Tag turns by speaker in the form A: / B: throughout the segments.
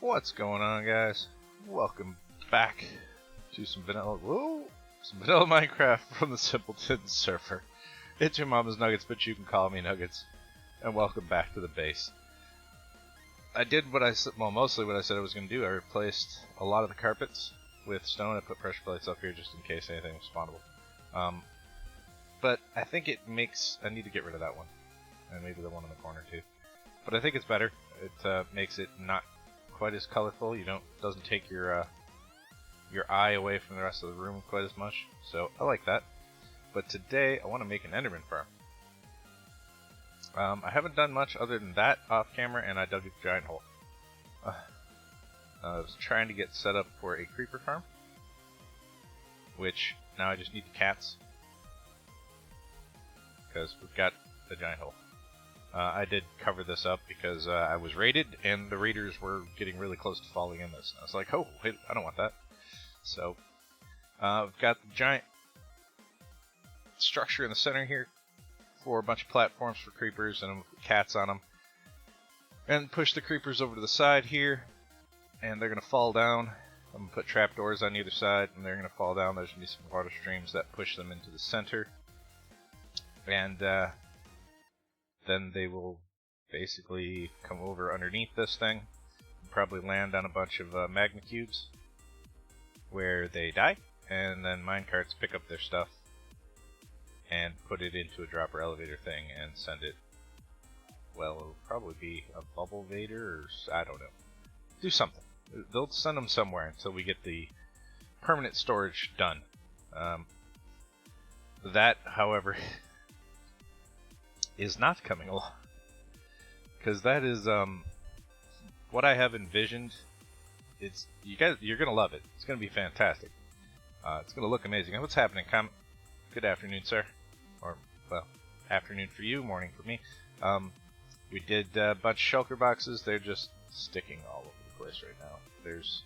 A: What's going on, guys? Welcome back to some vanilla Minecraft from the Simpletons server. It's your mama's Nuggets, but you can call me Nuggets. And welcome back to the base. I did what I said, well, mostly what I said I was going to do. I replaced a lot of the carpets with stone. I put pressure plates up here just in case anything was spawnable. But I think it makes, I need to get rid of that one. And maybe the one in the corner too. But I think it's better. It makes it not quite as colorful. Doesn't take your eye away from the rest of the room quite as much. So I like that. But today I want to make an Enderman Farm. I haven't done much other than that off camera, and I dug a giant hole. I was trying to get set up for a creeper farm, which now I just need the cats because we've got the giant hole. I did cover this up because I was raided, and the raiders were getting really close to falling in this. I was like, oh, wait, I don't want that. So, I've got the giant structure in the center here for a bunch of platforms for creepers, and cats on them. And push the creepers over to the side here, and they're going to fall down. I'm going to put trapdoors on either side, and they're going to fall down. There's going to be some water streams that push them into the center. And, then they will basically come over underneath this thing and probably land on a bunch of magma cubes where they die, and then minecarts pick up their stuff and put it into a dropper elevator thing and send it, well, it'll probably be a bubble vader, or I don't know. Do something. They'll send them somewhere until we get the permanent storage done. That, however, is not coming along, because that is what I have envisioned. You're gonna love it. It's gonna be fantastic. It's gonna look amazing. And what's happening? Good afternoon, sir, or well, afternoon for you, morning for me. We did a bunch of shulker boxes. They're just sticking all over the place right now. There's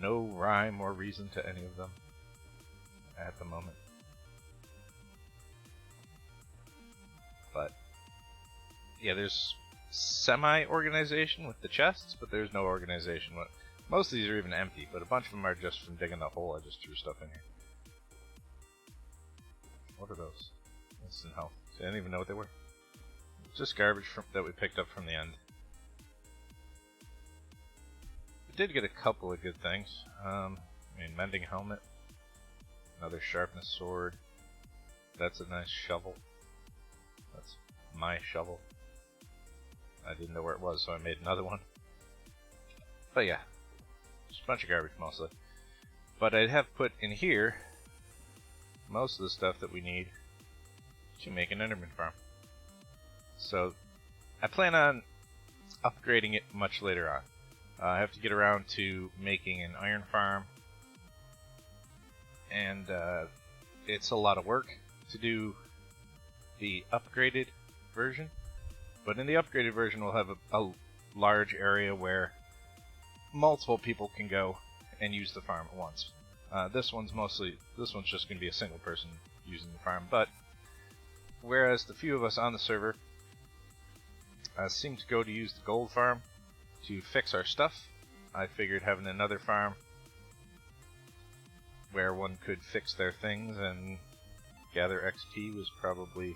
A: no rhyme or reason to any of them at the moment. But yeah, there's semi-organization with the chests, but there's no organization. Most of these are even empty, but a bunch of them are just from digging the hole. I just threw stuff in here. What are those? Instant health. I didn't even know what they were. Just garbage that we picked up from the end. We did get a couple of good things. Mending helmet, another sharpness sword. That's a nice shovel. That's my shovel. I didn't know where it was, so I made another one. But yeah, just a bunch of garbage mostly. But I have put in here most of the stuff that we need to make an Enderman Farm. So I plan on upgrading it much later on. I have to get around to making an iron farm, and it's a lot of work to do the upgraded version, but in the upgraded version we'll have a large area where multiple people can go and use the farm at once. This one's just going to be a single person using the farm, but whereas the few of us on the server seem to go to use the gold farm to fix our stuff, I figured having another farm where one could fix their things and gather XP was probably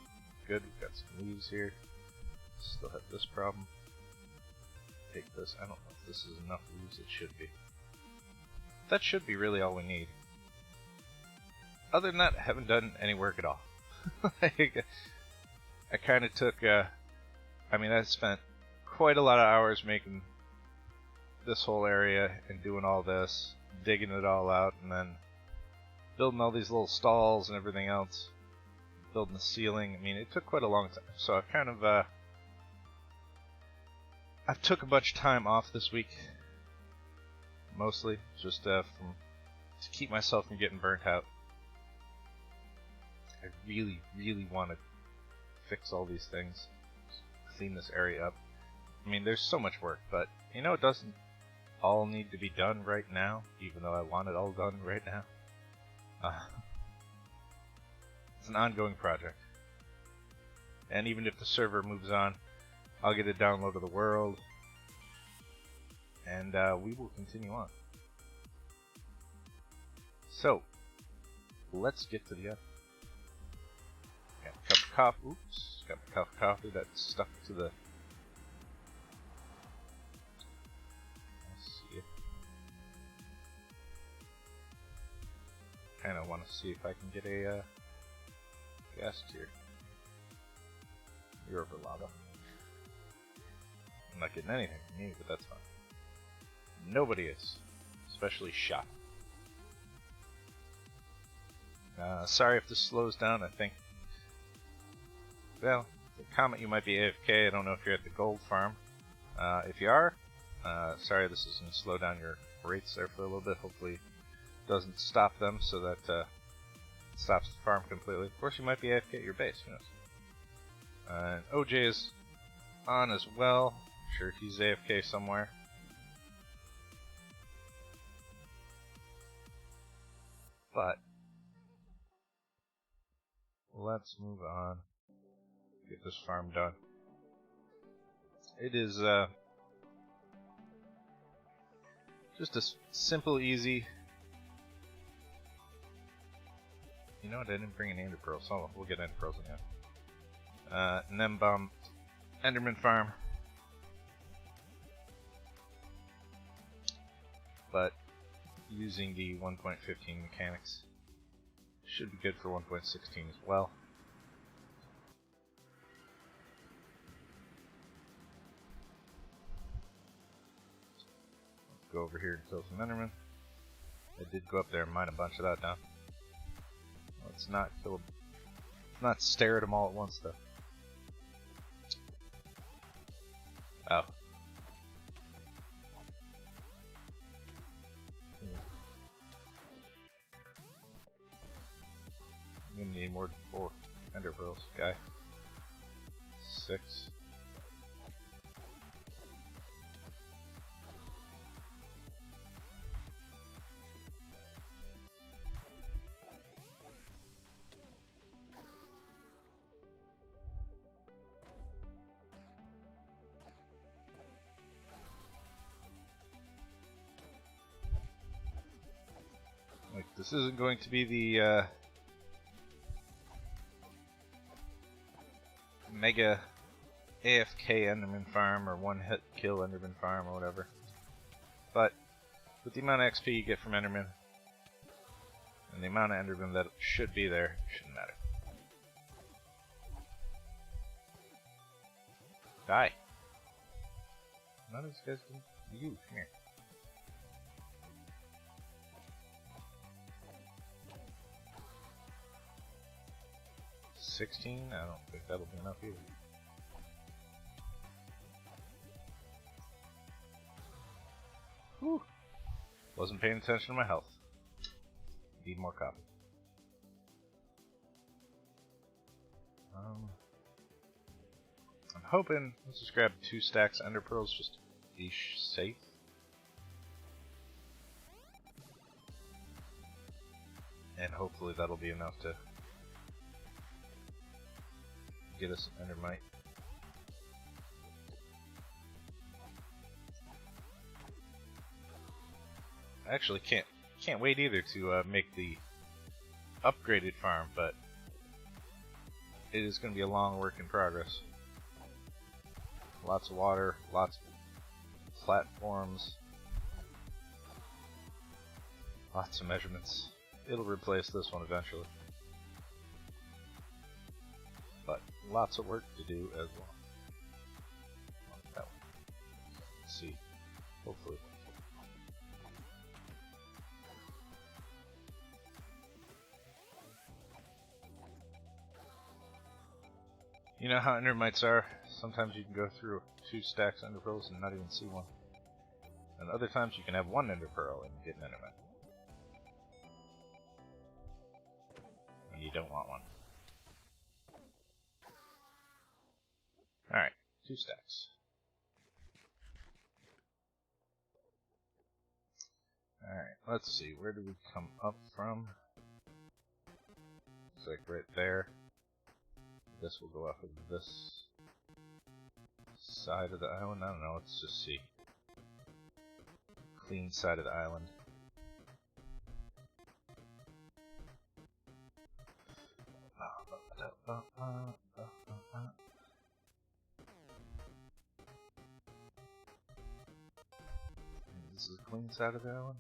A: good. We've got some leaves here. Still have this problem. Take this. I don't know if this is enough leaves. It should be. That should be really all we need. Other than that, I haven't done any work at all. I kind of took, I spent quite a lot of hours making this whole area and doing all this, digging it all out, and then building all these little stalls and everything else. Building the ceiling. It took quite a long time. So I've kind of, I've took a bunch of time off this week. Mostly, just to keep myself from getting burnt out. I really, really want to fix all these things. Clean this area up. There's so much work, but, it doesn't all need to be done right now, even though I want it all done right now. It's an ongoing project. And even if the server moves on, I'll get a download of the world, and we will continue on. So, let's get to the end. Got a cup of coffee. Oops, got a cup of coffee that's stuck to the. Let's see. Kind of want to see if I can get a gas tier. You're over lava. I'm not getting anything from you, but that's fine. Nobody is, especially shot. Sorry if this slows down. I think. Well, the comment you might be AFK. I don't know if you're at the gold farm. If you are, sorry this is going to slow down your rates there for a little bit. Hopefully, it doesn't stop them so that it stops the farm completely. Of course, you might be AFK at your base. Who knows? And OJ is on as well. I'm sure he's AFK somewhere. But let's move on. Get this farm done. It is just a simple, easy. You know what? I didn't bring an ender pearl, so we'll get ender pearls again. Nembomb Enderman Farm. But using the 1.15 mechanics should be good for 1.16 as well. Let's go over here and kill some Endermen. I did go up there and mine a bunch of that down. Let's not kill them. Let's not stare at them all at once though. Oh. I'm gonna need more than 4 ender pearls, guy. 6. Like, this isn't going to be the mega AFK Enderman Farm or one hit kill Enderman Farm or whatever. But with the amount of XP you get from Enderman and the amount of Enderman that should be there, it shouldn't matter. Die. None of these guys can. You, come here. $16? I don't think that'll be enough either. Whew. Wasn't paying attention to my health. Need more coffee. I'm hoping, let's just grab 2 stacks of ender pearls just to be safe. And hopefully that'll be enough to get us some endermite. I actually can't wait either to make the upgraded farm, but it is going to be a long work in progress. Lots of water, lots of platforms, lots of measurements. It'll replace this one eventually. But lots of work to do as well. That one. Let's see. Hopefully. You know how endermites are? Sometimes you can go through 2 stacks of ender pearls and not even see one. And other times you can have 1 ender pearl and get an endermite. And you don't want one. Alright, 2 stacks. Alright, let's see, where do we come up from? Looks like right there. This will go off of this side of the island. I don't know, let's just see. clean side of the island. This is the clean side of the island.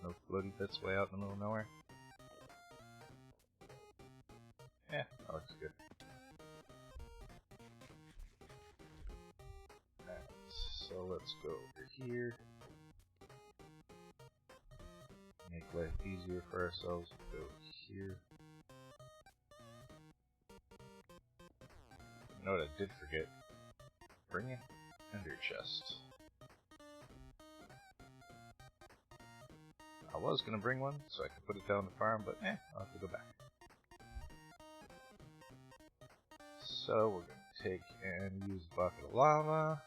A: No floaty bits way out in the middle of nowhere. Yeah, that looks good. Alright, so let's go over here. Make life easier for ourselves. Go here. You know what I did forget? Bring an ender chest. I was gonna bring one so I could put it down the farm, but I'll have to go back. So we're gonna take and use a bucket of lava.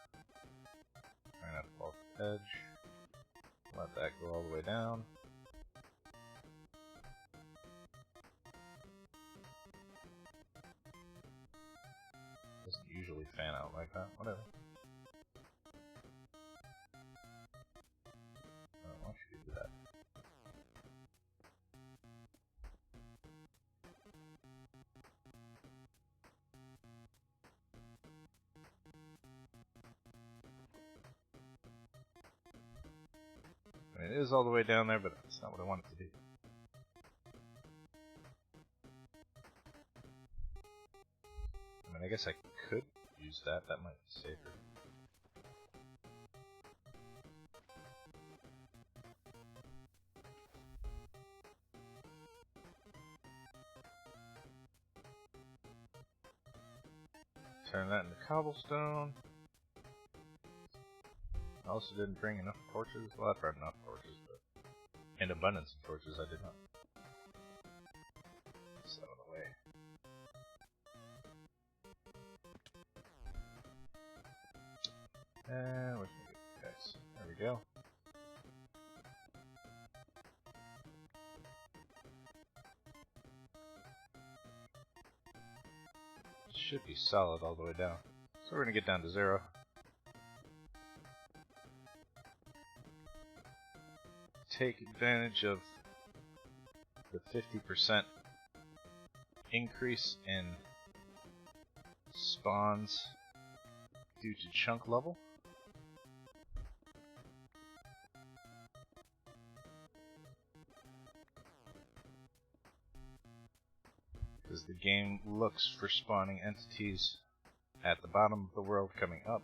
A: Try not to fall off the edge. Let that go all the way down. Doesn't usually fan out like that. Whatever. I don't want you to do that. I mean, it is all the way down there, but that's not what I want it to do. I mean, I guess I could use that. That might be safer. Turn that into cobblestone. I also didn't bring enough torches. Well, I brought enough torches, but in abundance of torches I did not. Set out of the way. And we can get you guys. There we go. Should be solid all the way down. So we're gonna get down to 0. Take advantage of the 50% increase in spawns due to chunk level. Because the game looks for spawning entities at the bottom of the world coming up.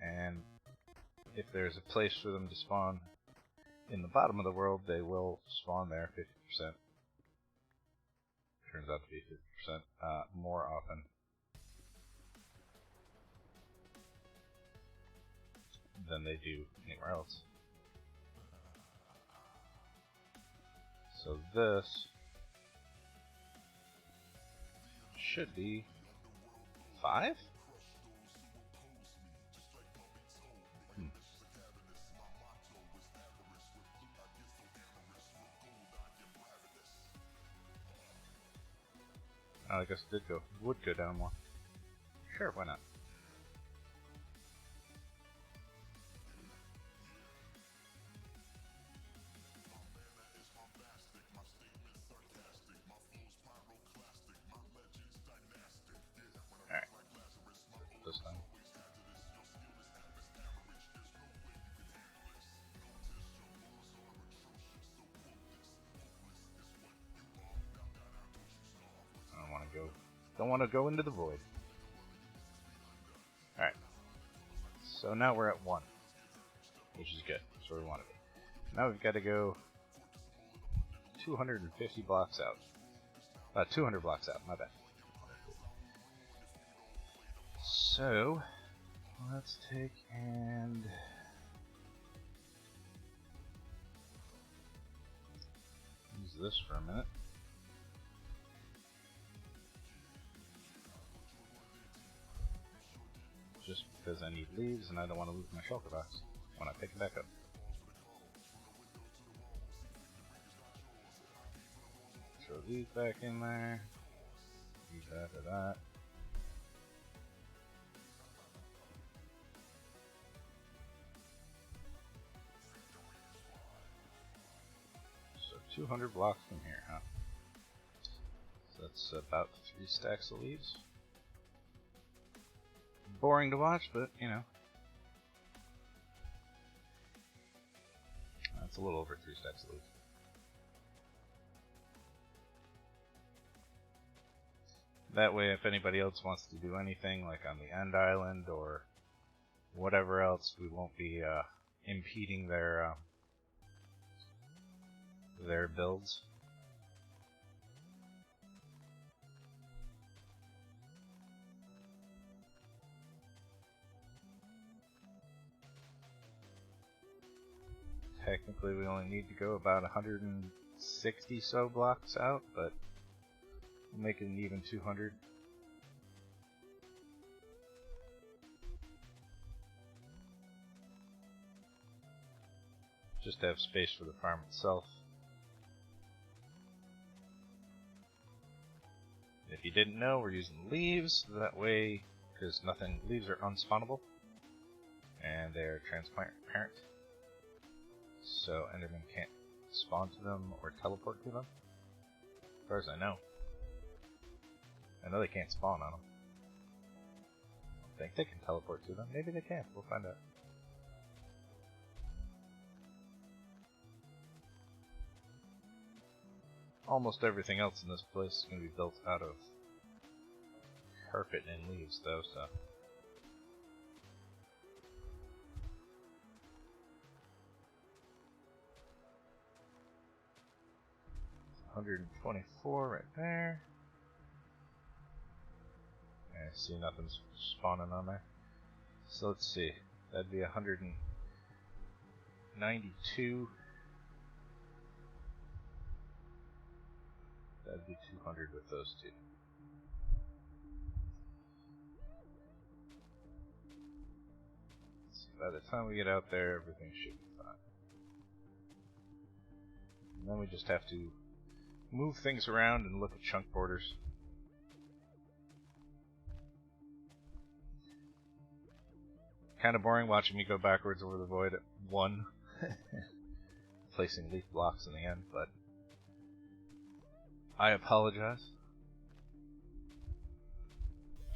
A: And if there's a place for them to spawn in the bottom of the world, they will spawn there 50%. Turns out to be 50% more often than they do anywhere else. So this should be 5? I guess it would go down more. Sure, why not? Alright. This time. Don't want to go into the void. Alright. So now we're at 1. Which is good. That's where we want to be. Now we've got to go 250 blocks out. 200 blocks out, my bad. So, let's take and use this for a minute. Just because I need leaves and I don't want to lose my shulker box when I pick it back up. Throw these back in there. Use that or that. 200 blocks from here, huh? So that's about 3 stacks of leaves. Boring to watch, but you know. That's a little over 3 stacks of leaves. That way, if anybody else wants to do anything, like on the end island or whatever else, we won't be impeding their builds. Technically, we only need to go about 160 so blocks out, but we'll make it an even 200. Just to have space for the farm itself. If you didn't know, we're using leaves, that way, because leaves are unspawnable, and they're transparent. So Enderman can't spawn to them or teleport to them, as far as I know. I know they can't spawn on them. I think they can teleport to them. Maybe they can. We'll find out. Almost everything else in this place is going to be built out of carpet and leaves, though, so. $124 right there. I see nothing's spawning on there. So let's see. That'd be 192. That'd be 200 with those two. Let's see, by the time we get out there, everything should be fine. And then we just have to move things around and look at chunk borders. Kind of boring watching me go backwards over the void at 1. Placing leaf blocks in the end, but I apologize.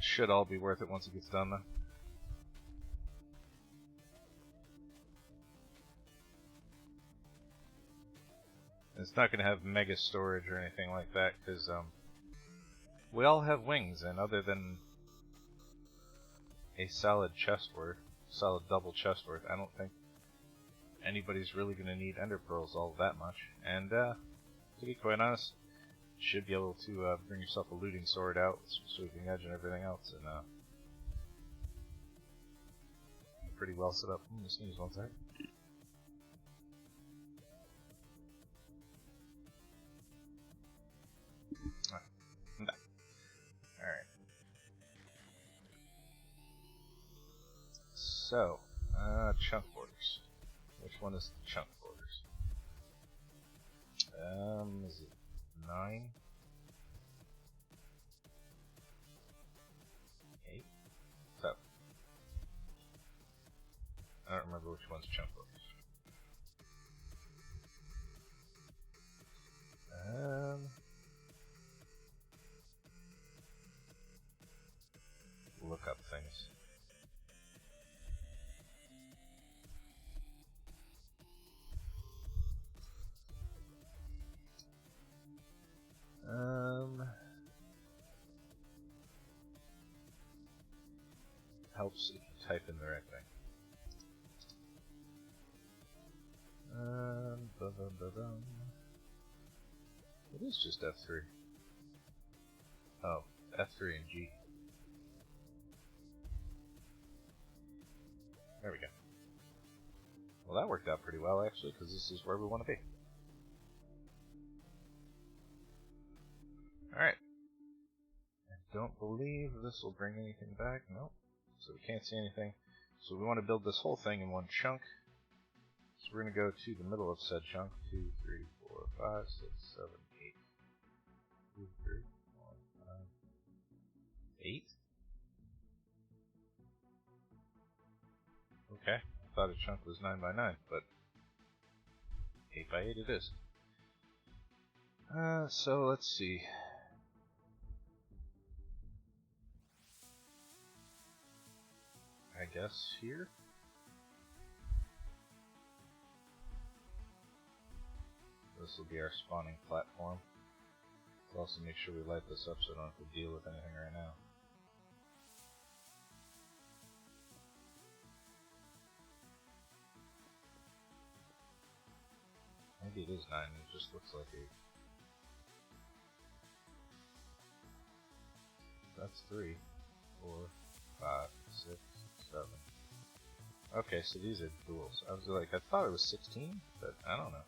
A: Should all be worth it once it gets done, though. It's not going to have mega storage or anything like that, because we all have wings, and other than a solid double chest worth, I don't think anybody's really going to need ender pearls all that much. And to be quite honest, you should be able to bring yourself a looting sword out with some sweeping edge and everything else, and pretty well set up. Let me sneeze one sec. Alright. So, chunk borders. Which one is the chunk borders? Is it 9? 8? 7. I don't remember which one's chunk borders. Look up things. Helps if you type in the right thing. It is just F3. Oh, F3 and G. There we go. Well, that worked out pretty well, actually, because this is where we want to be. Alright. I don't believe this will bring anything back. Nope. So we can't see anything. So we want to build this whole thing in one chunk. So we're going to go to the middle of said chunk. 2, 3, 4, 5, 6, 7, 8. 2, 3, 4, 5, 8? Okay. I thought a chunk was 9 by 9, but 8 by 8 it is. So let's see. I guess here? This will be our spawning platform. We'll also make sure we light this up so I don't have to deal with anything right now. Maybe it is 9, it just looks like 8. That's 3, 4, 5, 6, 7. Okay, so these are duals. I was like, I thought it was 16, but I don't know.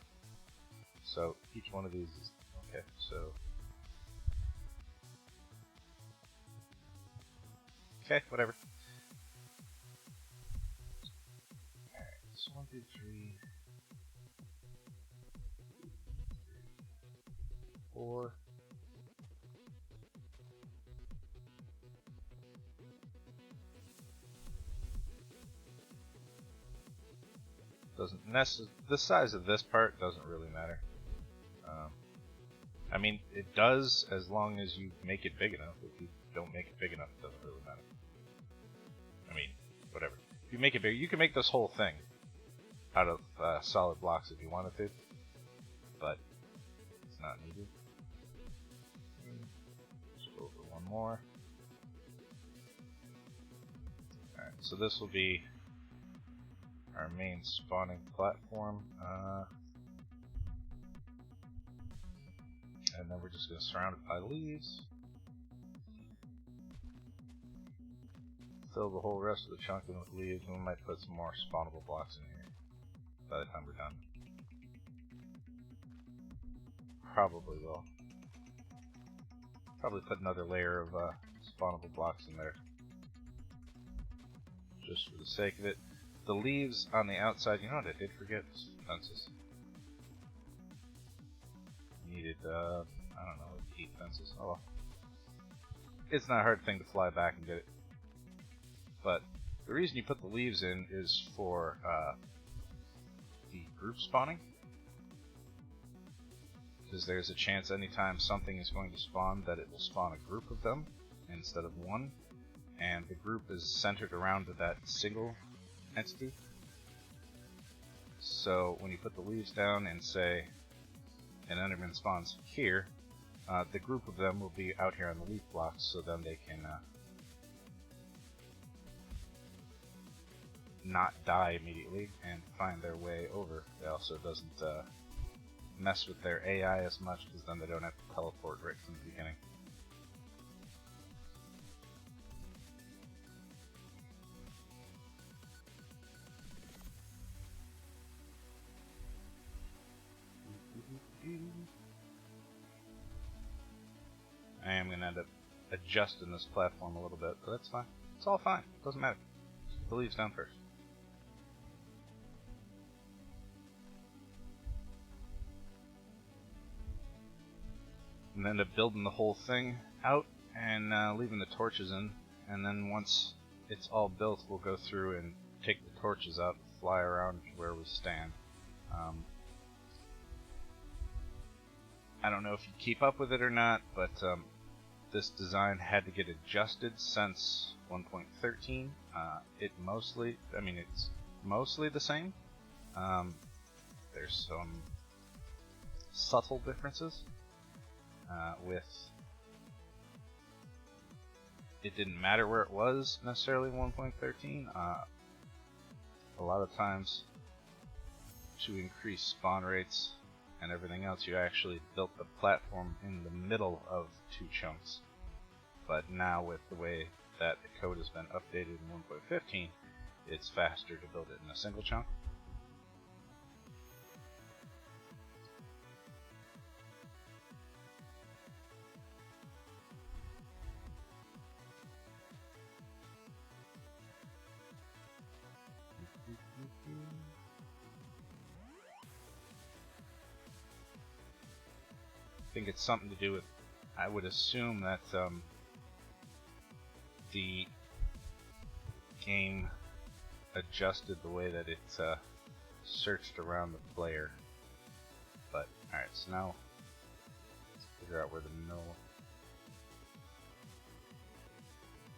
A: So each one of these is okay. So okay, whatever. Alright, so 1, 2, 3, 4. Doesn't necessarily, the size of this part doesn't really matter. I mean, it does as long as you make it big enough. If you don't make it big enough, it doesn't really matter. I mean, whatever. If you make it big, you can make this whole thing out of solid blocks if you wanted to, but it's not needed. Just go over one more. Alright, so this will be our main spawning platform. And then we're just going to surround it by leaves. Fill the whole rest of the chunk in with leaves, and we might put some more spawnable blocks in here by the time we're done. Probably will. Probably put another layer of spawnable blocks in there. Just for the sake of it. The leaves on the outside, you know what I did forget? Fences. Needed, I don't know, 8 fences. Oh well. It's not a hard thing to fly back and get it. But the reason you put the leaves in is for the group spawning. Because there's a chance anytime something is going to spawn that it will spawn a group of them instead of one. And the group is centered around that single entity. So when you put the leaves down and say an Enderman spawns here, the group of them will be out here on the leaf blocks, so then they can not die immediately and find their way over. It also doesn't mess with their AI as much, because then they don't have to teleport right from the beginning. I am going to end up adjusting this platform a little bit, but that's fine. It's all fine. It doesn't matter. Just put the leaves down first. And end up building the whole thing out and leaving the torches in. And then once it's all built, we'll go through and take the torches out and fly around where we stand. I don't know if you keep up with it or not, but this design had to get adjusted since 1.13. It's mostly the same. There's some subtle differences with it didn't matter where it was necessarily in 1.13. A lot of times to increase spawn rates and everything else, you actually built the platform in the middle of 2 chunks. But now with the way that the code has been updated in 1.15, it's faster to build it in a single chunk. I think it's something to do with, I would assume that the game adjusted the way that it searched around the player. But alright, so now out where the middle.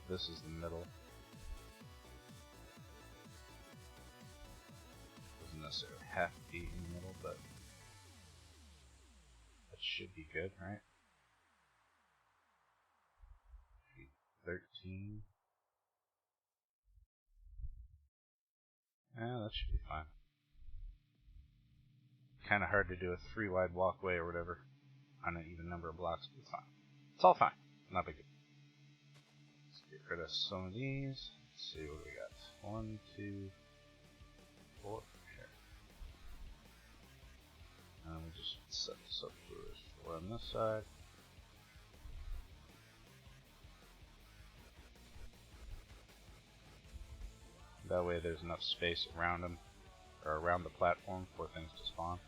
A: This is the middle. Doesn't necessarily have to be in the middle, but that should be good, right? 13. Yeah, that should be fine. Kind of hard to do a 3-wide walkway or whatever on an even number of blocks, but it's fine. It's all fine. Not big deal. Let's get rid of some of these. Let's see what we got. 1, 2, 4. Here. And we'll just set this up for 4 on this side. That way there's enough space around them, or around the platform for things to spawn.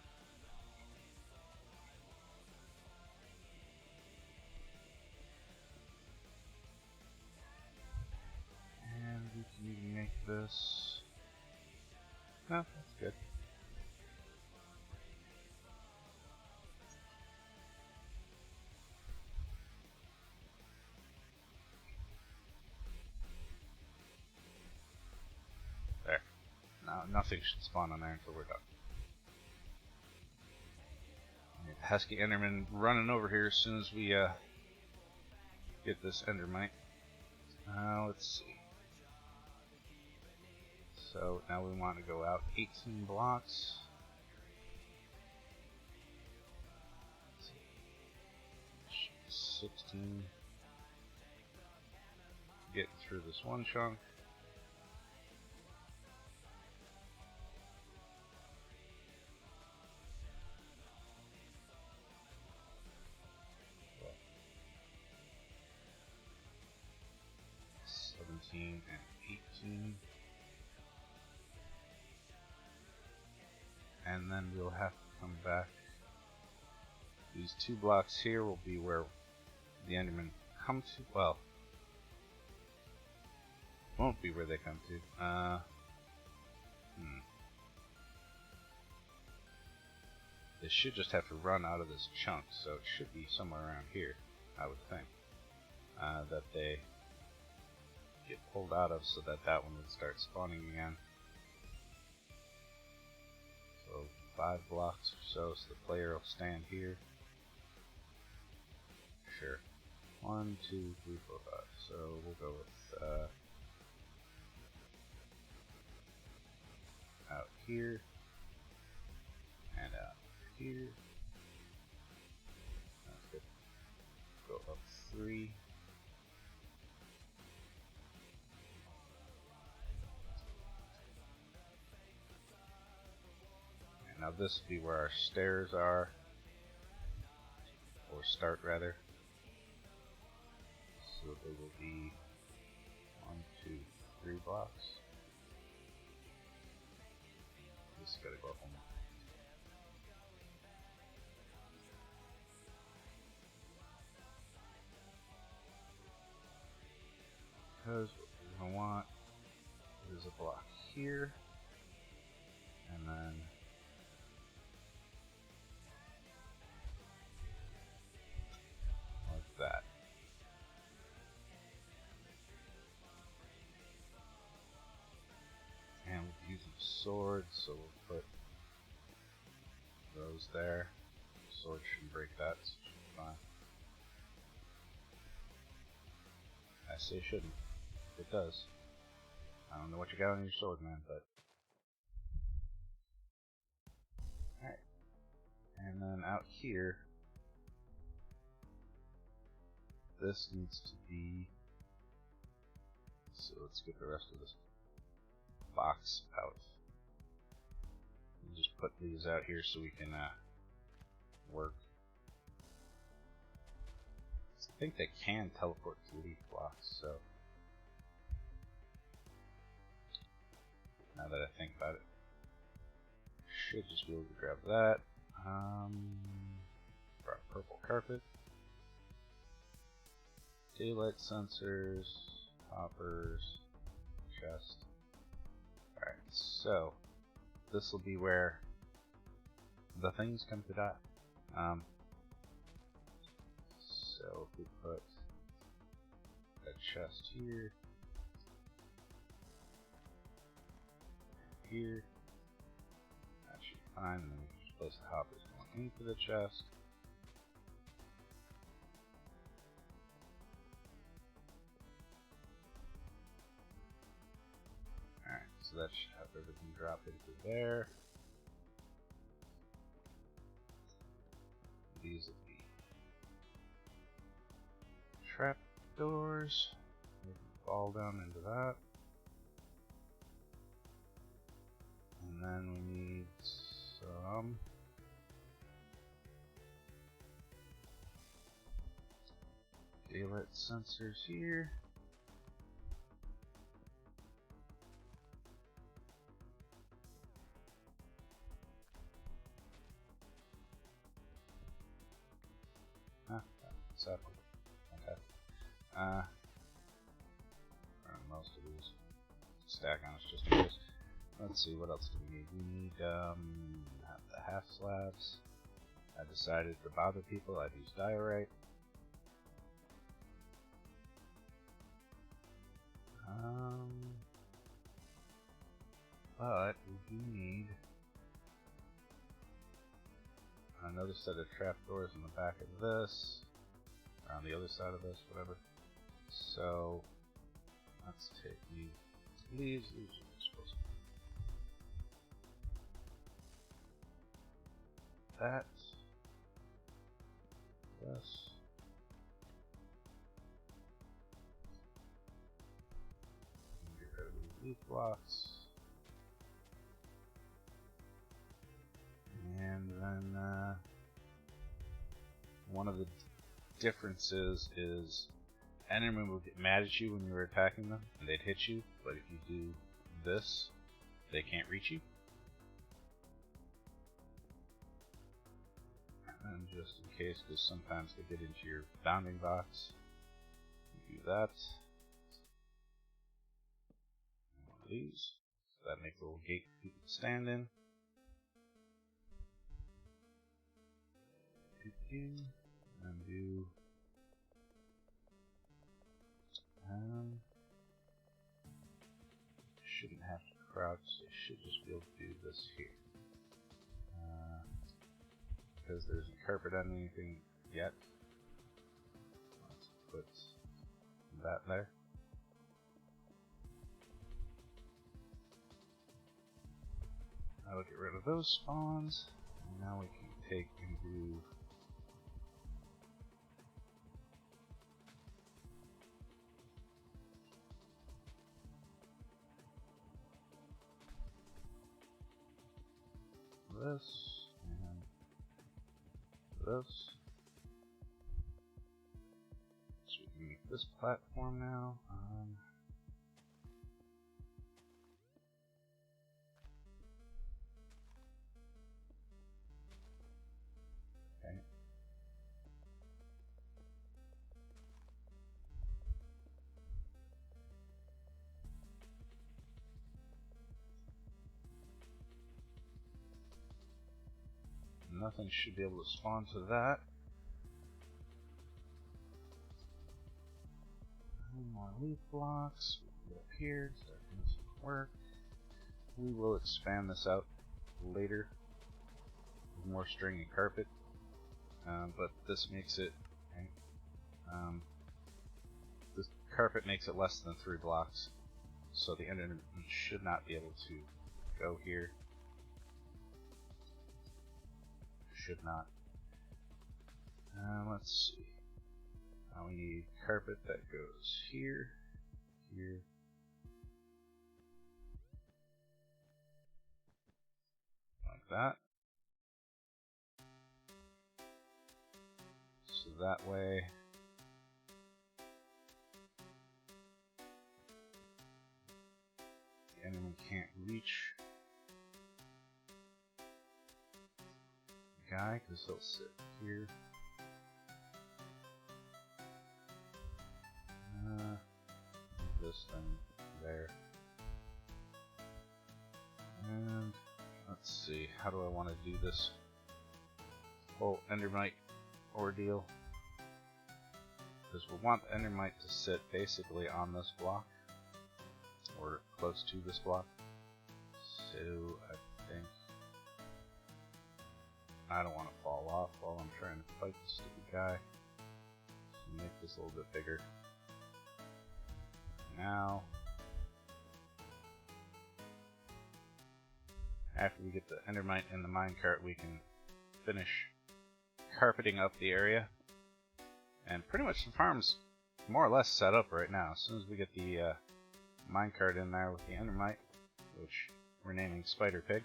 A: And we can even make this... No, that's good. There. Now, nothing should spawn on there until we're done. Pesky Enderman running over here as soon as we get this Endermite. Let's see. So now we want to go out 18 blocks. 16. Getting through this one chunk. And 18, and then we'll have to come back. These 2 blocks here will be where the Endermen come to. Well, won't be where they come to. They should just have to run out of this chunk, so it should be somewhere around here, I would think. That they get pulled out of, so that that one would start spawning again. So 5 blocks or so the player will stand here. Sure. 1, 2, 3, 4, 5. So we'll go with out here and out here. That's good. Go up 3. Now this will be where our stairs are, or start rather. So they will be 1, 2, 3 blocks. Just gotta go up one more. Because what we're gonna want is a block here, and then that. And we'll be using swords, so we'll put those there. Sword shouldn't break that, so it should be fine. I say it shouldn't. It does. I don't know what you got on your sword, man, but... Alright. And then out here, this needs to be... So let's get the rest of this box out. We'll just put these out here so we can work. I think they can teleport to leaf blocks, so... Now that I think about it, should just be able to grab that. Grab purple carpet. Daylight sensors, hoppers, chest. Alright, so this will be where the things come to die.
B: if we put a chest here, here, that should be fine, and then we can just place the hoppers going into the chest. Alright, so that should have everything drop into there. These will be trap doors. We can fall down into that. And then we need some daylight sensors here. Exactly. Okay. Most of these stack on us just in case. Let's see, what else do we need? We need the half slabs. I decided to bother people, I'd use diorite. But we do need another set of trapdoors in the back of this, or on the other side of this, whatever. So let's take these leaves. These are supposed to be that. This. Get rid of these leaf blocks. And then one of the differences is Endermen will get mad at you when you were attacking them, and they'd hit you, but if you do this, they can't reach you. And just in case, because sometimes they get into your bounding box, you do that. And one of these. So that makes a little gate for people to stand in. And do shouldn't have to crouch, they should just be able to do this here. Because there isn't carpet on anything yet. Let's put that there. I'll get rid of those spawns. And now we can take and do this and this. So we can make this platform now. Okay. Nothing should be able to spawn to that. More leaf blocks. We can get up here, start doing some work. We will expand this out later with more string and carpet, but this makes it. Okay, this carpet makes it less than 3 blocks, so the Enderman should not be able to go here. Should not. Let's see. Now we need carpet that goes here, here, like that. So that way the enemy can't reach the guy because he'll sit here. This thing there. And let's see, how do I want to do this whole Endermite ordeal? Because we want the Endermite to sit basically on this block, or close to this block. So I think I don't want to fall off while I'm trying to fight the stupid guy. So make this a little bit bigger. Now, after we get the Endermite in the minecart, we can finish carpeting up the area. And pretty much the farm's more or less set up right now. As soon as we get the minecart in there with the Endermite, which we're naming Spider Pig.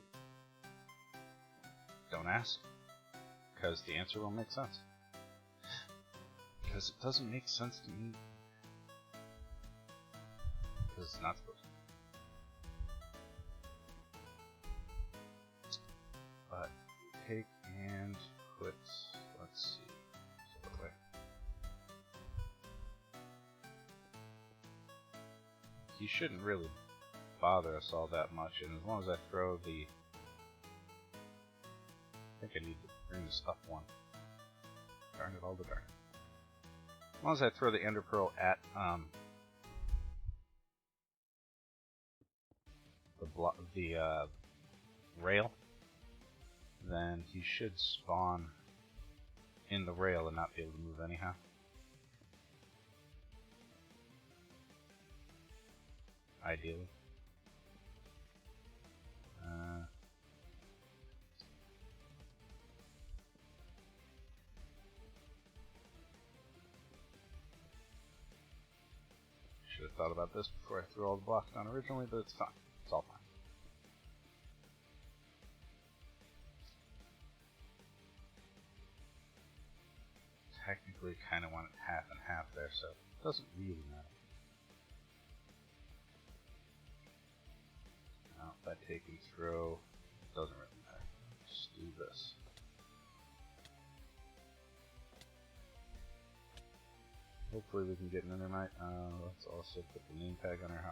B: Don't ask, because the answer will make sense. Because it doesn't make sense to me. Because it's not supposed to. But take and put, let's see. He shouldn't really bother us all that much, and as long as I throw the... I think I need to bring this up one. Darn it, all the darn it. As long as I throw the Ender Pearl at the rail, then he should spawn in the rail and not be able to move anyhow. Ideally. Should have thought about this before I threw all the blocks down originally, but it's fine. It's all fine. Technically, kind of want it half and half there, so it doesn't really matter. If I take and throw, it doesn't really matter. Just do this. Hopefully we can get an Endermite. Let's also put the name tag on our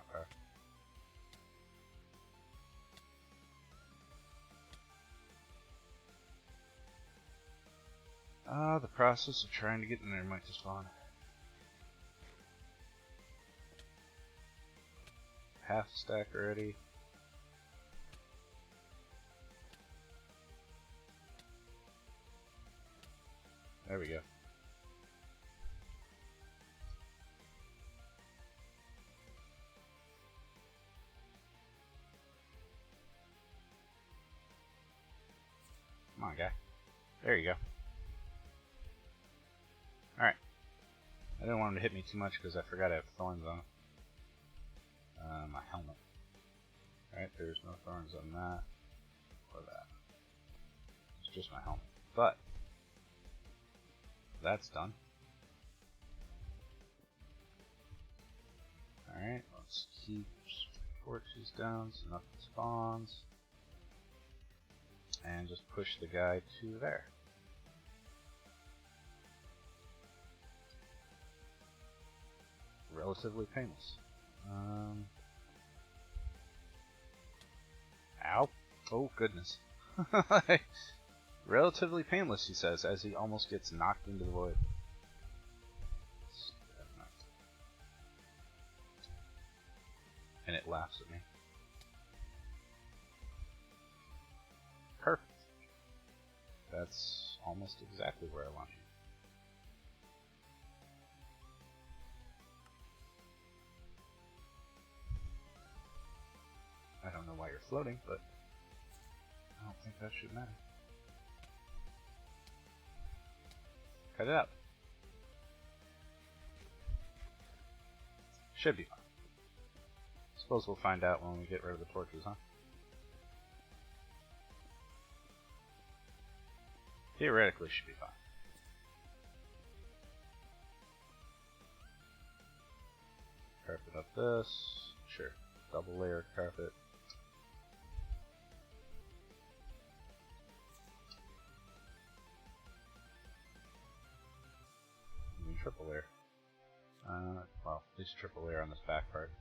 B: hotbar. The process of trying to get an Endermite to spawn. Half stack already. There we go. Come on, guy. There you go. Alright. I didn't want him to hit me too much because I forgot I have thorns on my helmet. Alright, there's no thorns on that or that. It's just my helmet. But that's done. Alright, let's keep torches down so nothing spawns. And just push the guy to there. Relatively painless. Ow. Oh, goodness. Relatively painless, he says, as he almost gets knocked into the void. And it laughs at me. Perfect. That's almost exactly where I want you. I don't know why you're floating, but I don't think that should matter. Cut it out. Should be fine. Suppose we'll find out when we get rid of the torches, huh? Theoretically, should be fine. Carpet up this. Sure. Double layer carpet. Even triple layer. Well, at least triple layer on this back part.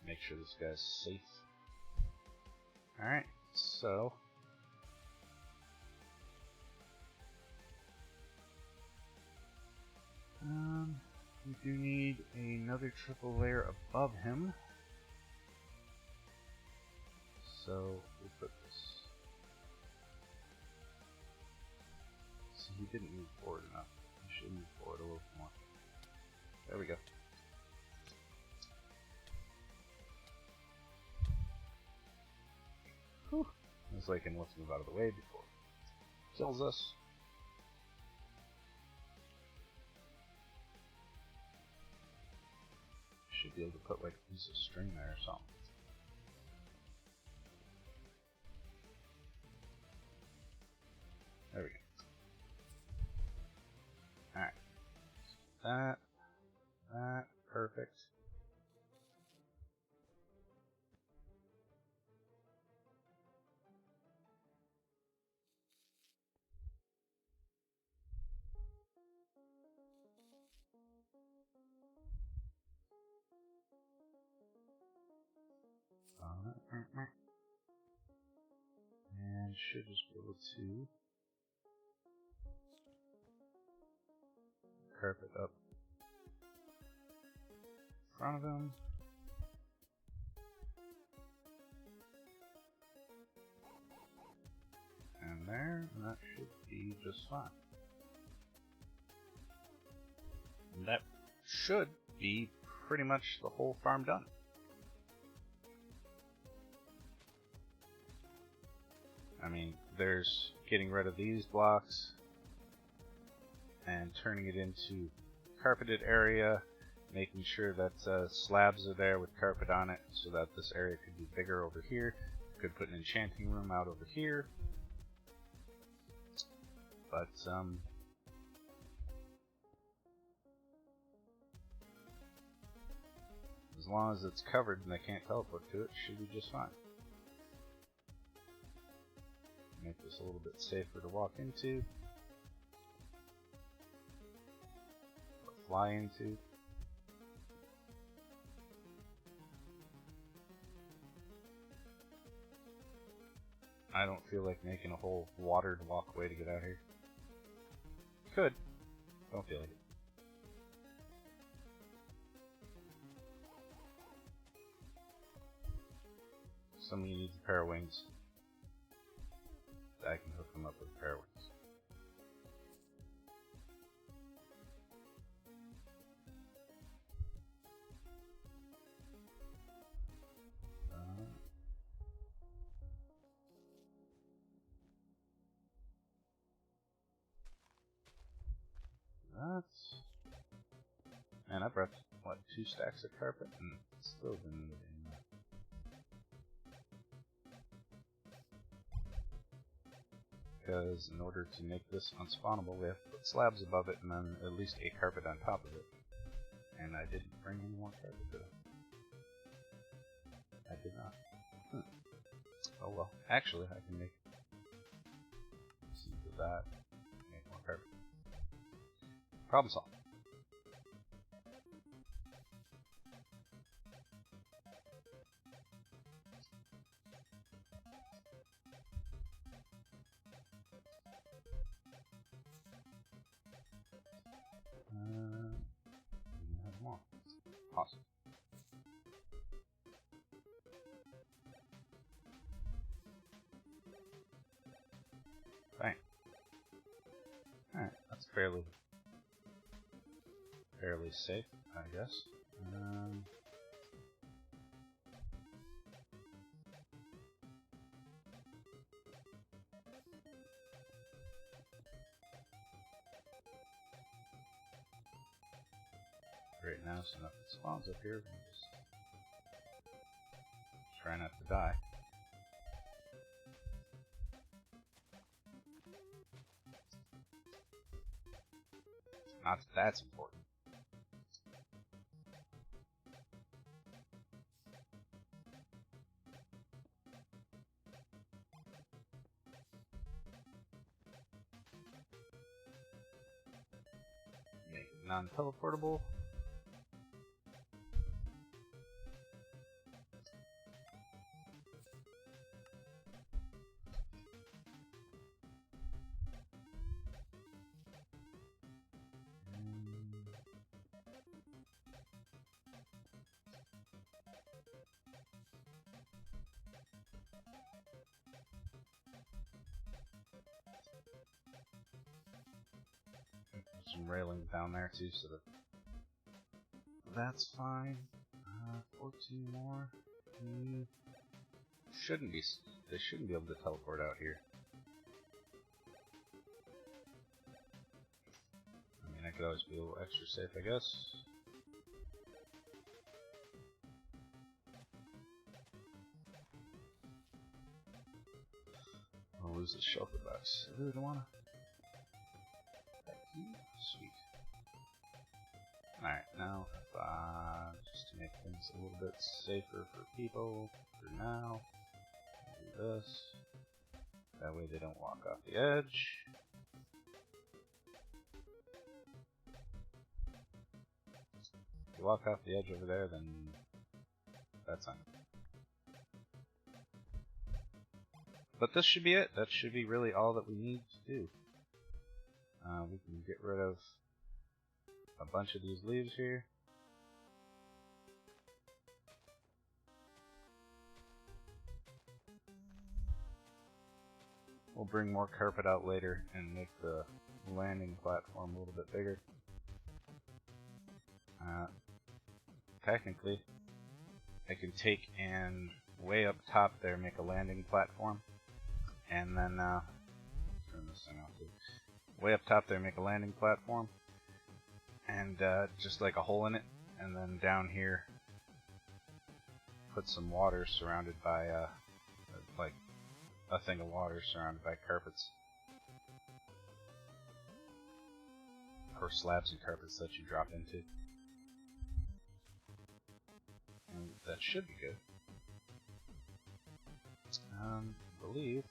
B: Make sure this guy's safe. Alright, so another triple layer above him. So we'll put this. See, he didn't move forward enough. He should move forward a little more. There we go. Whew. I was like, let's move out of the way before it kills us. Should be able to put like a piece of string there or something. There we go. Alright. That, perfect. And should just be able to carpet up in front of him. And there, and that should be just fine. And that should be pretty much the whole farm done. I mean, there's getting rid of these blocks and turning it into carpeted area, making sure that slabs are there with carpet on it so that this area could be bigger over here. Could put an enchanting room out over here. But as long as it's covered and they can't teleport to it, should be just fine. Make this a little bit safer to walk into, or fly into. I don't feel like making a whole watered walkway to get out here. Could. Don't feel like it. Somebody needs a pair of wings. I can hook them up with a pair of wings. And I brought, what, 2 stacks of carpet? And still didn't need any more. Because in order to make this unspawnable, we have to put slabs above it and then at least a carpet on top of it. And I didn't bring any more carpet to it. I did not. Oh well. Actually, I can make some of that. Make more carpet. Problem solved. We have more. Awesome. Bang. Alright, that's fairly safe, I guess. Right now, so nothing spawns up here. We just try not to die. Not that that's important. Make it non-teleportable. some railing down there too, so that that's fine. 14 more. Shouldn't be. They shouldn't be able to teleport out here. I mean, I could always be a little extra safe, I guess. I'll lose the shelter box. I really don't wanna. Sweet. Alright, now, just to make things a little bit safer for people, for now, do this. That way they don't walk off the edge. If you walk off the edge over there, then that's on. But this should be it. That should be really all that we need to do. We can get rid of a bunch of these leaves here. We'll bring more carpet out later and make the landing platform a little bit bigger. Technically, I can take and way up top there make a landing platform, and then turn this thing off too. Way up top there make a landing platform, and just like a hole in it, and then down here put some water surrounded by like a thing of water surrounded by carpets, or slabs and carpets that you drop into. And that should be good. I believe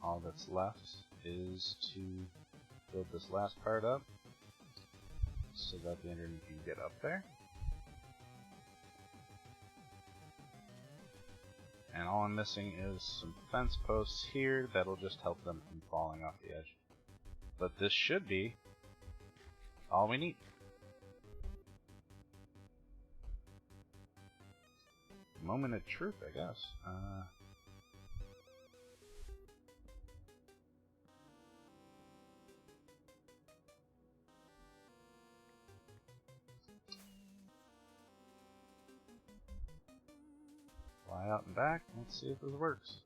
B: all that's left is to build this last part up so that the Enderman can get up there. And all I'm missing is some fence posts here that'll just help them from falling off the edge. But this should be all we need. Moment of truth, I guess. Fly out and back. Let's see if this works.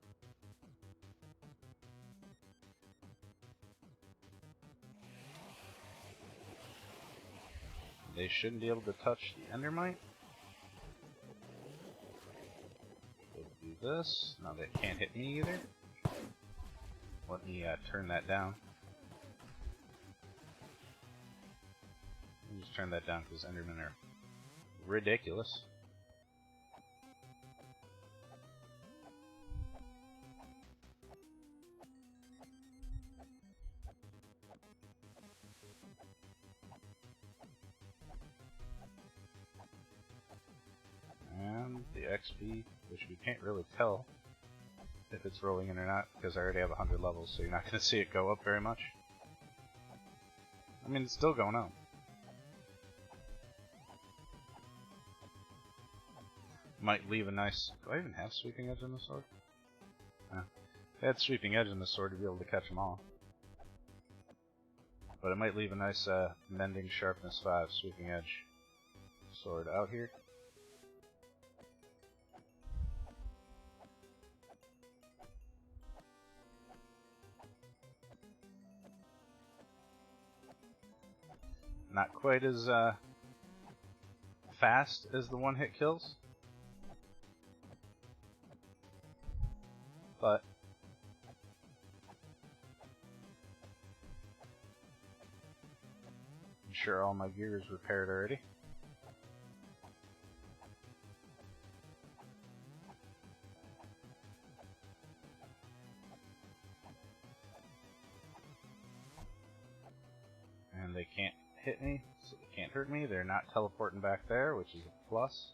B: They shouldn't be able to touch the Endermite. Do this. Now they can't hit me either. Let me turn that down. Let me just turn that down because Endermen are ridiculous. And the XP, which we can't really tell if it's rolling in or not, because I already have 100 levels, so you're not going to see it go up very much. I mean, it's still going up. Might leave a nice... Do I even have Sweeping Edge on the sword? If I had Sweeping Edge on the sword to be able to catch them all. But it might leave a nice Mending Sharpness 5 Sweeping Edge sword out here. Not quite as fast as the one-hit kills, but I'm sure all my gear is repaired already. And they can't hit me, so they can't hurt me. They're not teleporting back there, which is a plus.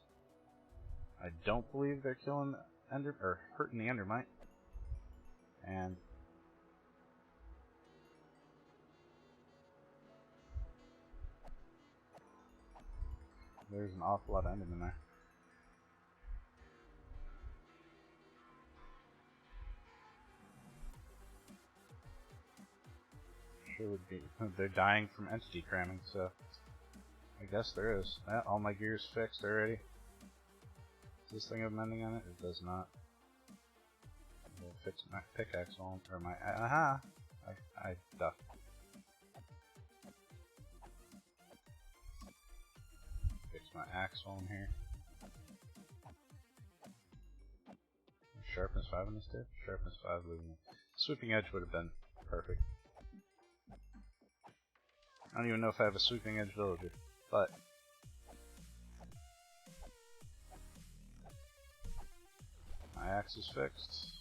B: I don't believe they're killing or hurting the Endermite. And there's an awful lot of Endermen there. sure would be. They're dying from entity cramming, so I guess there is. All my gear's fixed already. Does this thing have mending on it? It does not. I'll fix my pickaxe on, or my aha. I ducked. Fix my axe while I'm here. Sharpness 5 in this tip? Sharpness 5 leaving it. Sweeping edge would have been perfect. I don't even know if I have a sweeping edge villager, but my axe is fixed.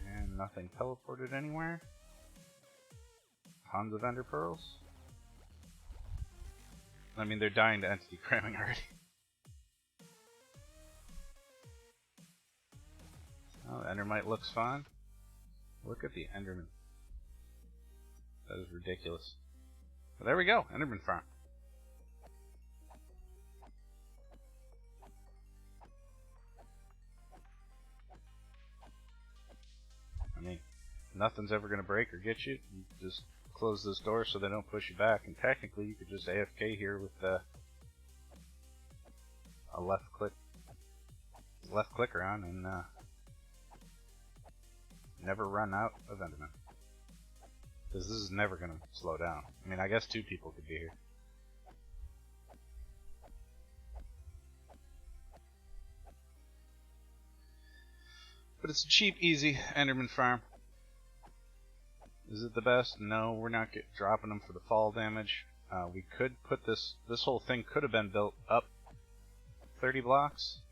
B: And nothing teleported anywhere. Tons of ender pearls. I mean, they're dying to entity cramming already. Oh, Endermite looks fine. Look at the Enderman. That is ridiculous. But there we go, Enderman Farm. I mean, nothing's ever going to break or get you. You just close this door so they don't push you back. And technically, you could just AFK here with a left clicker on and never run out of Enderman. Because this is never going to slow down. I mean, I guess 2 people could be here. But it's a cheap, easy Enderman Farm. Is it the best? No, we're not dropping them for the fall damage. We could put this whole thing could have been built up 30 blocks,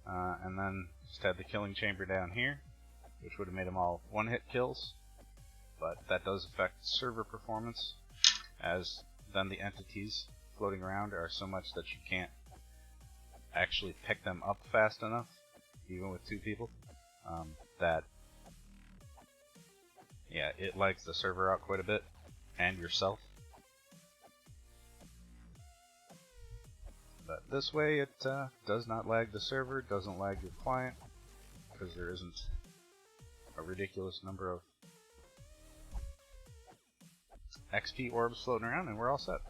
B: and then just had the killing chamber down here, which would have made them all one-hit kills. But that does affect server performance, as then the entities floating around are so much that you can't actually pick them up fast enough, even with 2 people. That yeah, it lags the server out quite a bit, and yourself. But this way it does not lag the server, doesn't lag your client, because there isn't a ridiculous number of XP orbs floating around, and we're all set.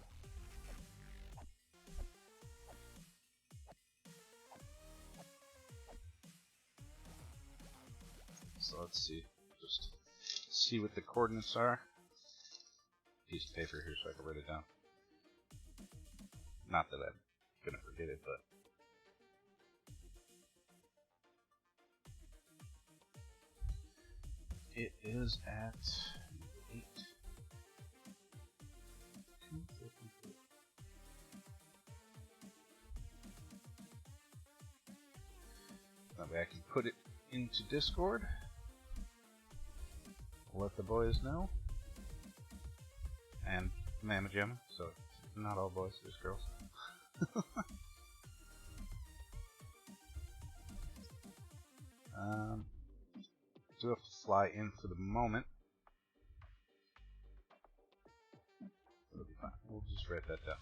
B: So let's see, just see what the coordinates are. Piece of paper here so I can write it down. Not that I'm gonna forget it, but it is at 8. That way I can put it into Discord. Let the boys know. And Mama Gemma, so not all boys, there's girls. Do have to fly in for the moment. It'll be fine. We'll just write that down.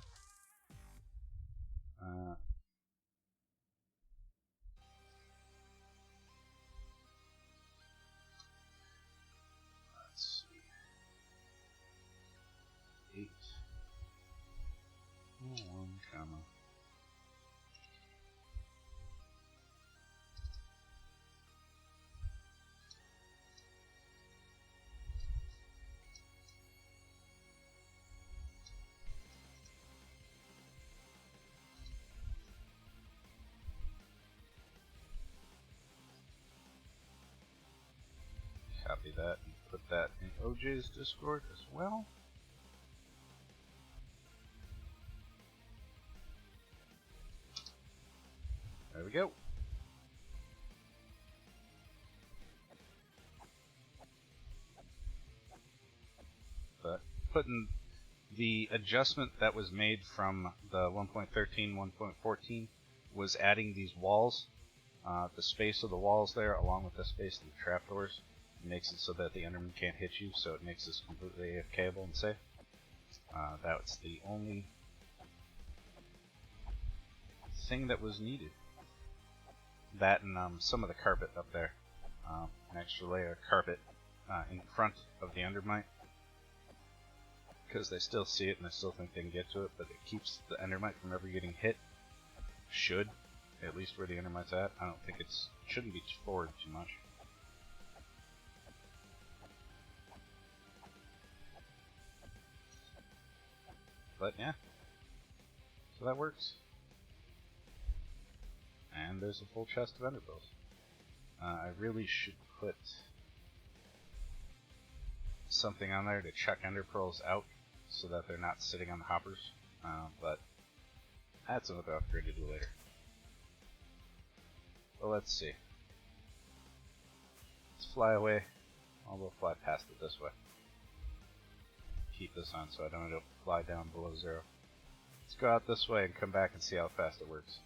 B: Let's see. 8. 1, comma. Copy that and put that in OJ's Discord as well. There we go. But putting the adjustment that was made from the 1.13, 1.14 was adding these walls. The space of the walls there, along with the space of the trapdoors, makes it so that the Enderman can't hit you, so it makes this completely AFKable and safe. That's the only thing that was needed. That and some of the carpet up there. An extra layer of carpet in front of the Endermite. Because they still see it and they still think they can get to it, but it keeps the Endermite from ever getting hit. Should. At least where the Endermite's at. I don't think it shouldn't be forward too much. But yeah. So that works. And there's a full chest of ender pearls. I really should put something on there to chuck ender pearls out so that they're not sitting on the hoppers. But that's another upgrade to do later. Well, let's see. Let's fly away. I'll fly past it this way. Keep this on so I don't end up fly down below 0. Let's go out this way and come back and see how fast it works.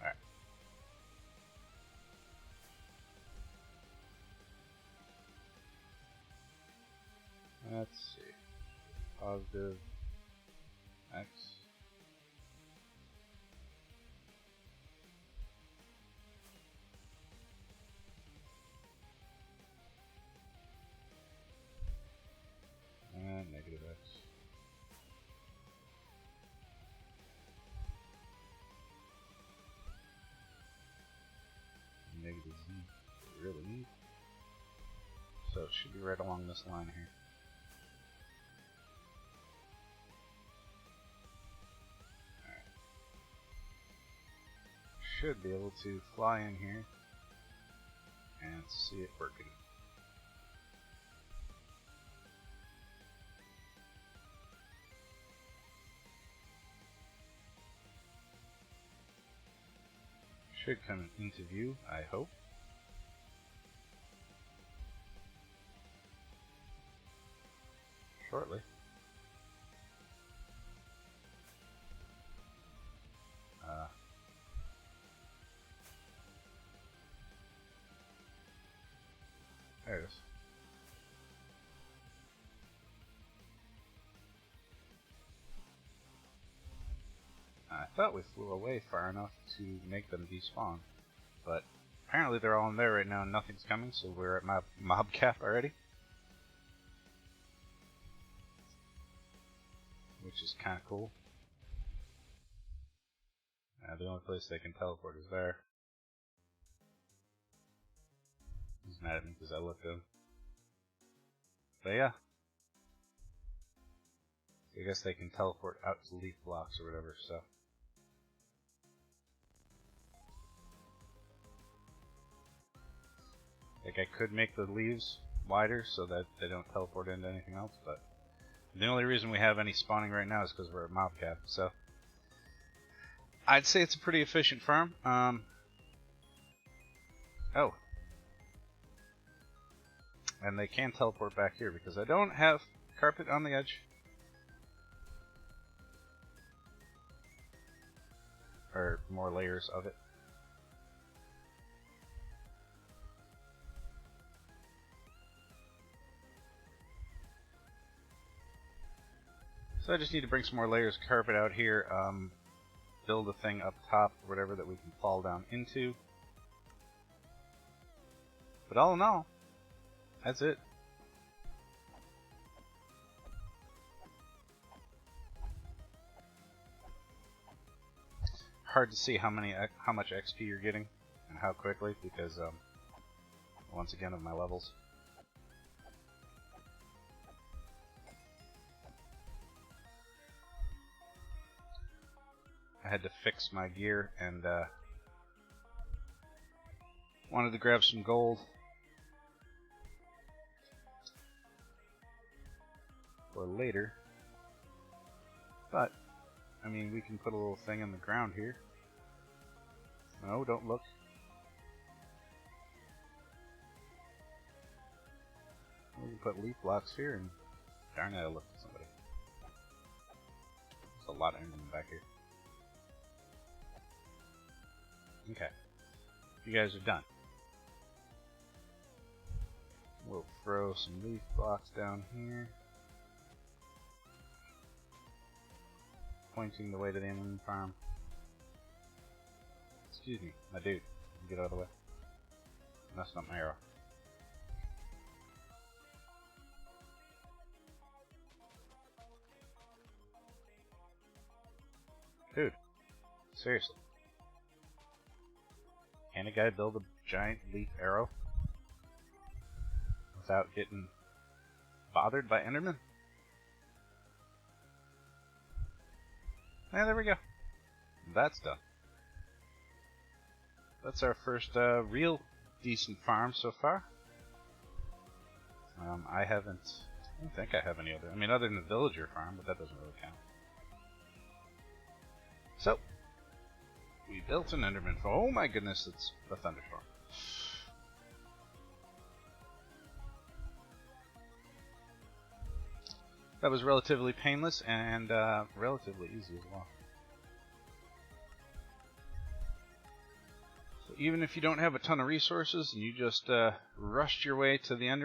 B: Alright. Let's see. Positive X. And negative X. Negative Z. Really? So it should be right along this line here. Alright. Should be able to fly in here and see it working. Should come into view, I hope. Shortly. There it is. I thought we flew away far enough to make them despawn, but apparently they're all in there right now and nothing's coming, so we're at mob cap already. Which is kind of cool. The only place they can teleport is there. He's mad at me because I looked at him. But yeah. I guess they can teleport out to leaf blocks or whatever, so. Like, I could make the leaves wider so that they don't teleport into anything else, but the only reason we have any spawning right now is because we're at mob cap, so. I'd say it's a pretty efficient farm. Oh. And they can teleport back here because I don't have carpet on the edge. Or more layers of it. So I just need to bring some more layers of carpet out here. Build a thing up top, or whatever, that we can fall down into. But all in all, that's it. Hard to see how much XP you're getting and how quickly because once again of my levels. I had to fix my gear and wanted to grab some gold for later. But, I mean, we can put a little thing in the ground here. No, don't look. We can put leaf blocks here and darn it, I looked at somebody. There's a lot of Endermen back here. Okay. You guys are done. We'll throw some leaf blocks down here. pointing the way to the Enderman Farm. Excuse me, my dude. Get out of the way. That's not my arrow. Dude, seriously. Can a guy build a giant leaf arrow without getting bothered by Enderman? Yeah, there we go. That's done. That's our first real decent farm so far. I don't think I have any other. I mean, other than the villager farm, but that doesn't really count. So, we built an Enderman Farm. Oh my goodness, it's a thunderstorm. That was relatively painless and relatively easy as well. So even if you don't have a ton of resources and you just rushed your way to the end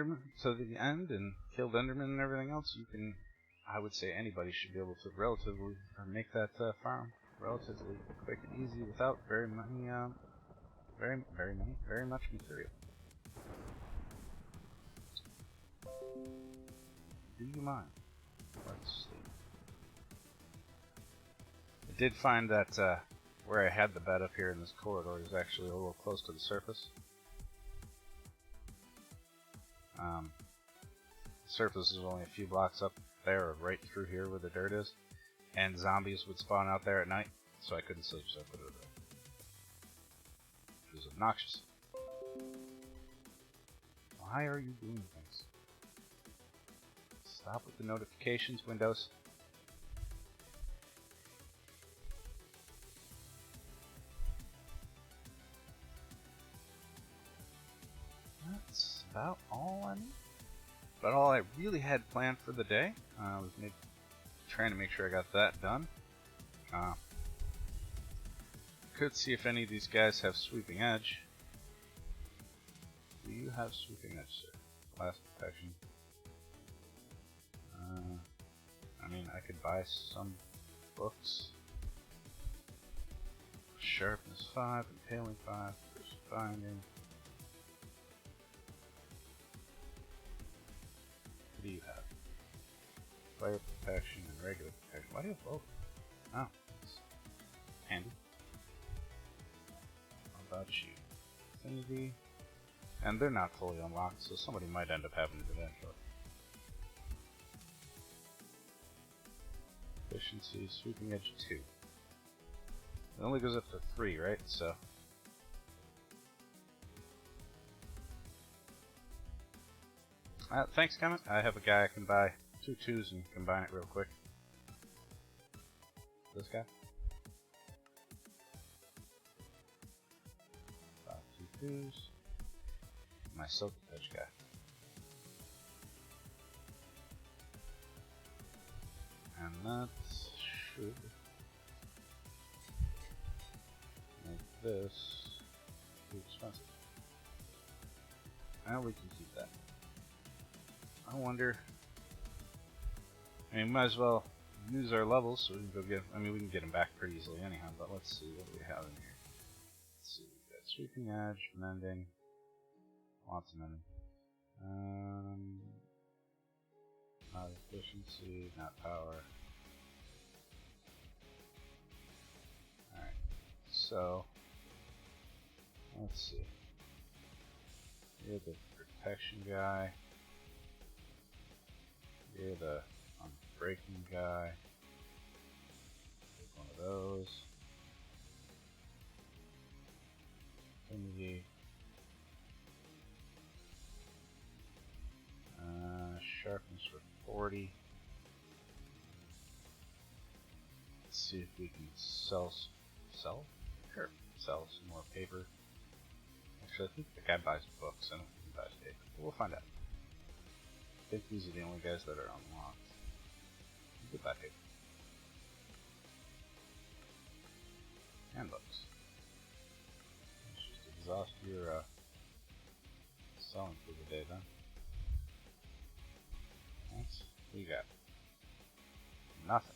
B: and killed Enderman and everything else, you can. I would say anybody should be able to relatively make that farm relatively quick and easy without very much material. Do you mind? Let's see. I did find that where I had the bed up here in this corridor is actually a little close to the surface. The surface is only a few blocks up there, or right through here where the dirt is, and zombies would spawn out there at night, so I couldn't sleep, so I put it there. It was obnoxious. Why are you doing things? Stop with the notifications, Windows. That's about all I need. But all I really had planned for the day was trying to make sure I got that done. Could see if any of these guys have sweeping edge. Do you have sweeping edge, sir? Blast protection. I mean, I could buy some books. Sharpness 5, Impaling 5, First Finding. What do you have? Fire protection and regular protection. Why do you have both? Oh, that's handy. How about you? Affinity. And they're not fully unlocked, so somebody might end up having it eventually. Efficiency, sweeping edge 2. It only goes up to 3, right? So. Thanks, comment. I have a guy I can buy 2 2s and combine it real quick. This guy. 5 2 2s. My silk edge guy. And that should make this too expensive. And we can keep that. I wonder. I mean, might as well use our levels so we can go get. I mean, we can get them back pretty easily anyhow. But let's see what do we have in here. Let's see. We got sweeping edge, mending, lots of mending. Not efficiency, not power. Alright, so let's see. You're the protection guy. You're the unbreaking guy. Take one of those. Affinity. Sharpness for 40. Let's see if we can sell? Sure, sell some more paper. Actually, I think the guy buys books. I don't think he buys paper. But we'll find out. I think these are the only guys that are unlocked. You could buy paper. And books. Let's just exhaust your selling for the day then. We got nothing.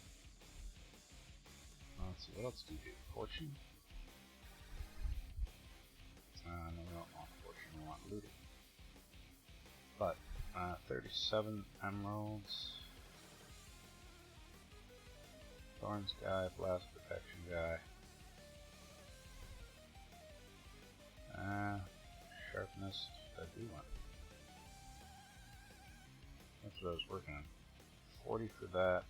B: see, what else do you do? Fortune? No, we don't want fortune, we want looting. But, 37 emeralds. Thorns guy, blast protection guy. Sharpness, I do want. That's what I was working on. 40 for that,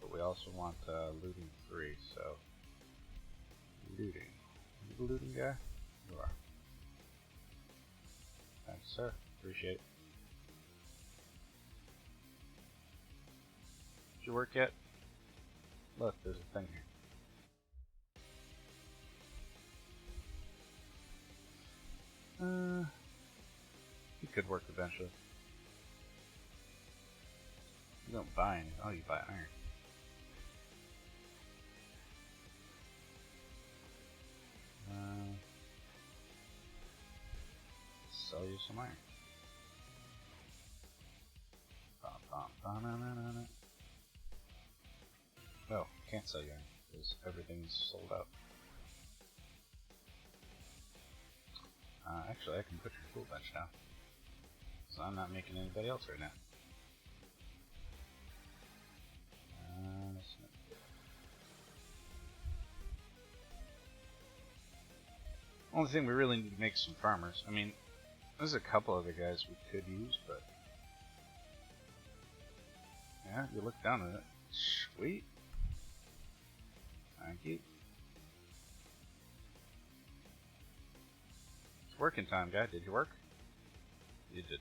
B: but we also want looting 3, so looting. Are you the looting guy? You are. Thanks, sir. Appreciate it. Did you work yet? Look, there's a thing here. He could work eventually. You don't buy any. Oh, you buy iron. Sell you some iron. No, can't sell you iron because everything's sold out. Actually, I can put your tool bench down because I'm not making anybody else right now. Only thing we really need to make some farmers. I mean, there's a couple other guys we could use, but yeah, you look down at it. Sweet. Thank you. It's working time, guy. Did you work? You did.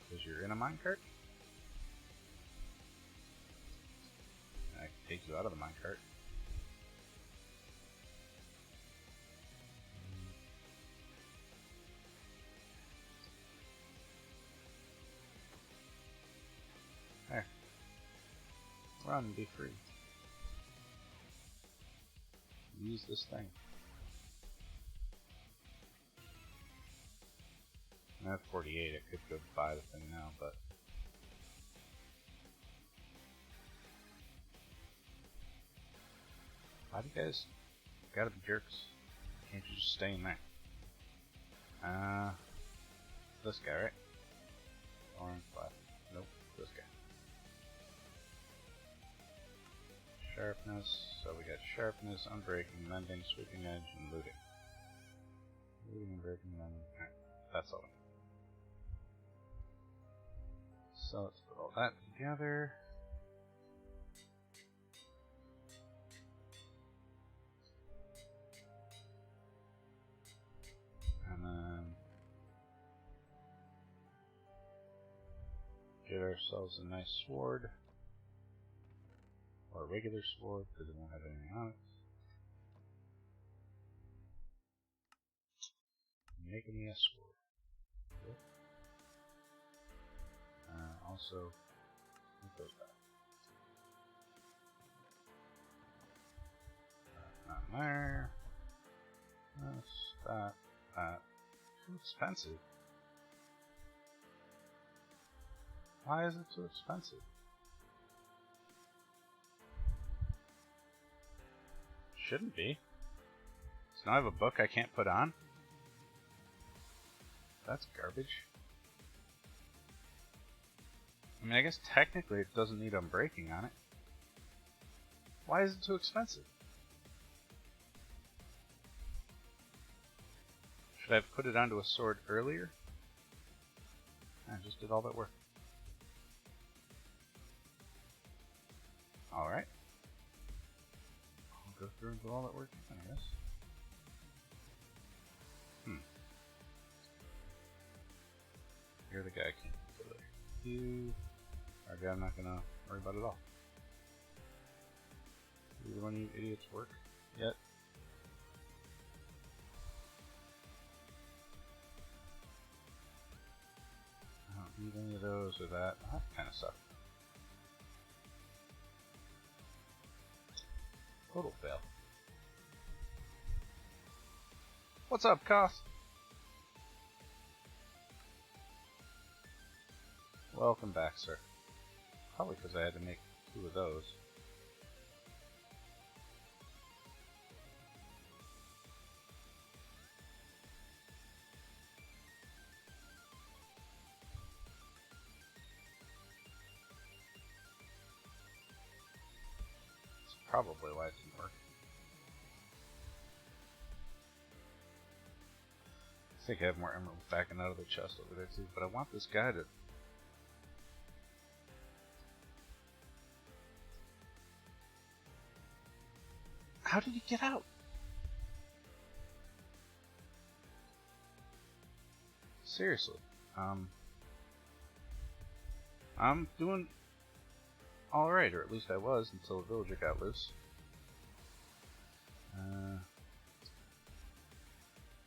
B: Because you're in a minecart? I can take you out of the minecart. There. Run and be free. Use this thing. I'm at 48, I could go buy the thing now, but why do you guys gotta be jerks? Can't you just stay in there? This guy, right? Orange, black. Nope, this guy. Sharpness, so we got sharpness, unbreaking, mending, sweeping edge, and looting. Looting, unbreaking, mending. Alright, that's all we need. So let's put all that together. And then get ourselves a nice sword. Or a regular sword, because it won't have anything on it. Making me a sword. Cool. Also, it goes back. Not there. That. Too expensive. Why is it too expensive? Shouldn't be. So now I have a book I can't put on? That's garbage. I mean, I guess technically it doesn't need unbreaking on it. Why is it too expensive? Should I have put it onto a sword earlier? I just did all that work. Alright. I'll go through and do all that work again, I guess. You're the guy I can't kill it. You are the guy I'm not gonna worry about at all. Either one of you idiots work yet? I don't need any of those or that. That kind of sucks. Total fail. What's up, Koss? Welcome back, sir. Probably because I had to make 2 of those. probably why it didn't work. I think I have more emeralds backing out of the chest over there too, but I want this guy to... How did he get out? Seriously. I'm doing alright, or at least I was until the villager got loose.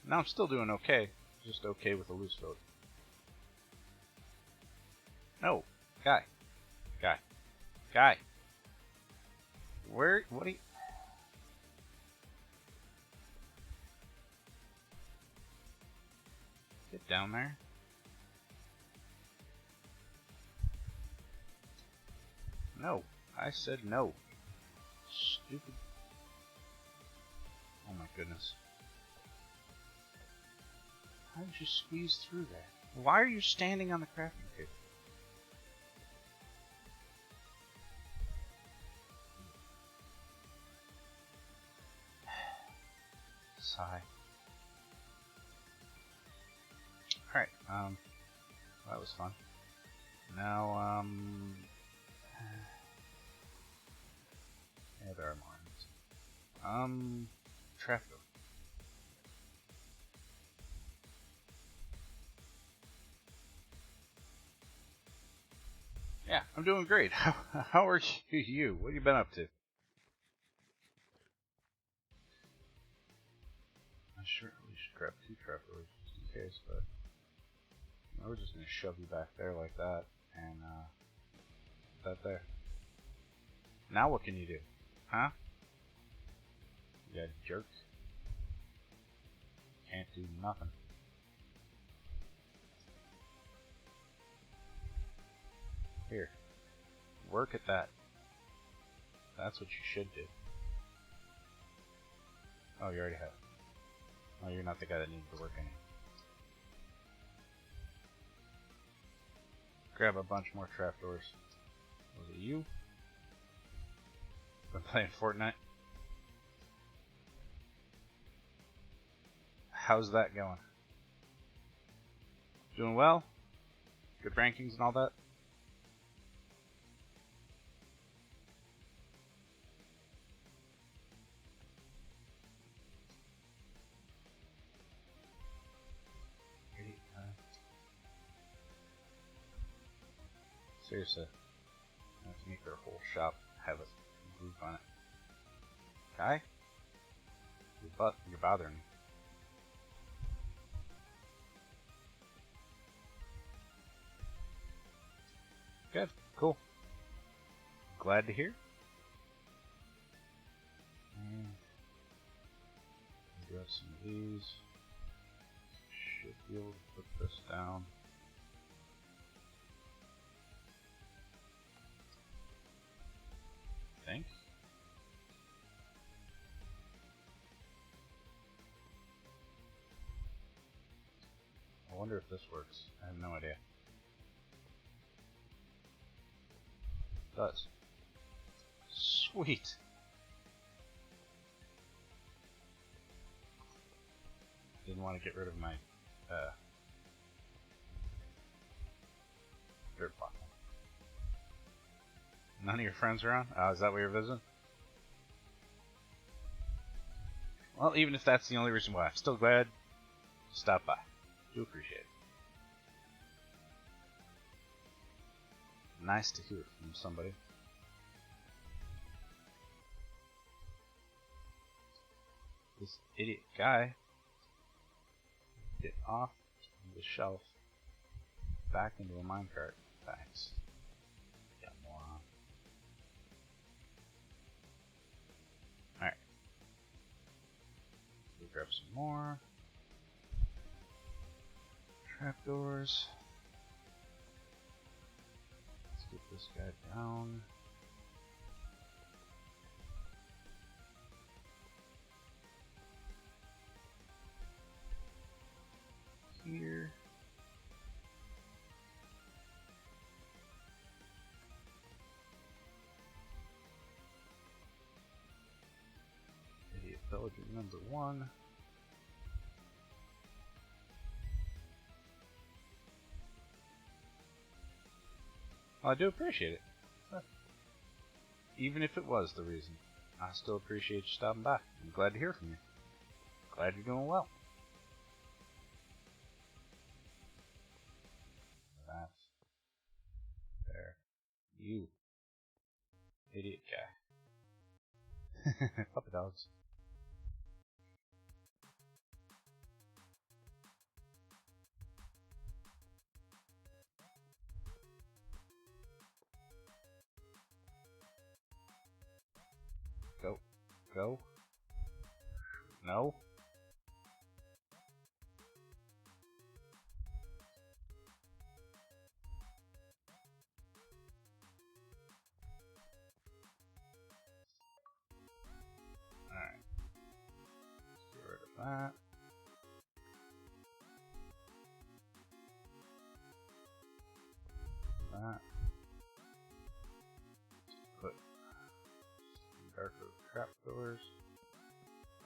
B: Now I'm still doing okay. Just okay with a loose vote. No. Guy. Guy. Guy. Where? What are you... Get down there. No. I said no. Stupid. Oh my goodness. How did you squeeze through that? Why are you standing on the crafting table? Sigh. Alright, that was fun. Now, yeah, there are more. Trapdoor. Yeah, I'm doing great. How are you? What have you been up to? I sure we should grab 2 trapdoors just in case, but we're just gonna shove you back there like that, and that there. Now what can you do? Huh? You got jerk. Can't do nothing. Here. Work at that. That's what you should do. Oh, you already have. Oh, you're not the guy that needs to work any. Grab a bunch more trapdoors. Was it you? Been playing Fortnite? How's that going? Doing well? Good rankings and all that? Seriously. I have to make their whole shop have a group on it. Guy? You're bothering me. Good. Cool. Glad to hear. Grab some of these. Should be able to put this down. I think. I wonder if this works. I have no idea. It does. Sweet. Didn't want to get rid of my dirt block. None of your friends around? Oh, is that where you're visiting? Well, even if that's the only reason why, I'm still glad to stop by. Do appreciate it. Nice to hear from somebody. This idiot guy get off the shelf back into a minecart. Thanks. Yeah, moron. Alright. We'll grab some more trapdoors. Let's get this guy down. Here. Intelligent number 1. Well, I do appreciate it. Even if it was the reason, I still appreciate you stopping by. I'm glad to hear from you. Glad you're doing well. That's there. You idiot guy. Puppy dogs. Go. Go. No. Alright. Get rid of that. That. Put darker trapdoors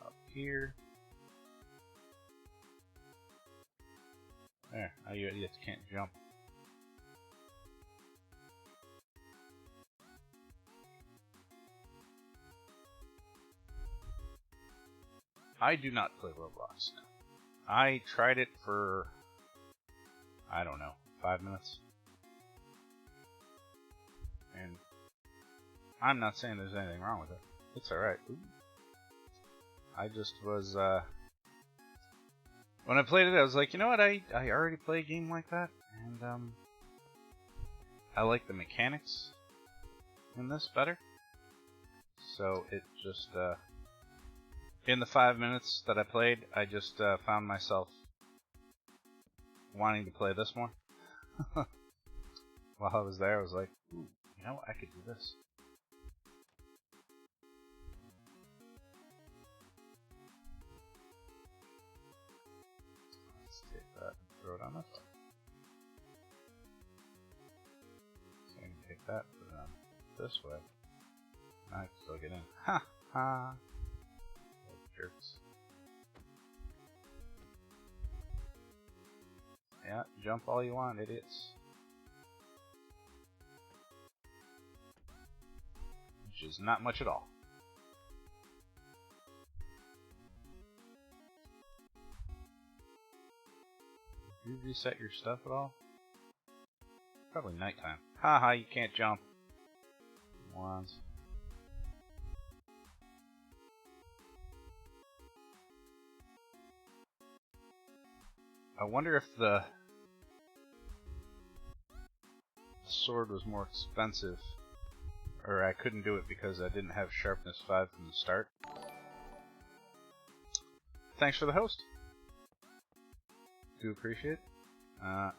B: up here. There. Now you idiots can't jump. I do not play Roblox now. I tried it for, I don't know, 5 minutes. And I'm not saying there's anything wrong with it. It's alright. I just was, when I played it, I was like, you know what, I already play a game like that, and, I like the mechanics in this better. So it just, in the 5 minutes that I played, I just found myself wanting to play this more. While I was there, I was like, ooh, you know, I could do this. Let's take that and throw it on this way. So I can take that, put it on this way. Now I can still get in. Ha ha! Jerks. Yeah, jump all you want, idiots. Which is not much at all. Did you reset your stuff at all? Probably nighttime. Haha, you can't jump. Morons. I wonder if the sword was more expensive, or I couldn't do it because I didn't have sharpness 5 from the start. Thanks for the host. Do appreciate it. I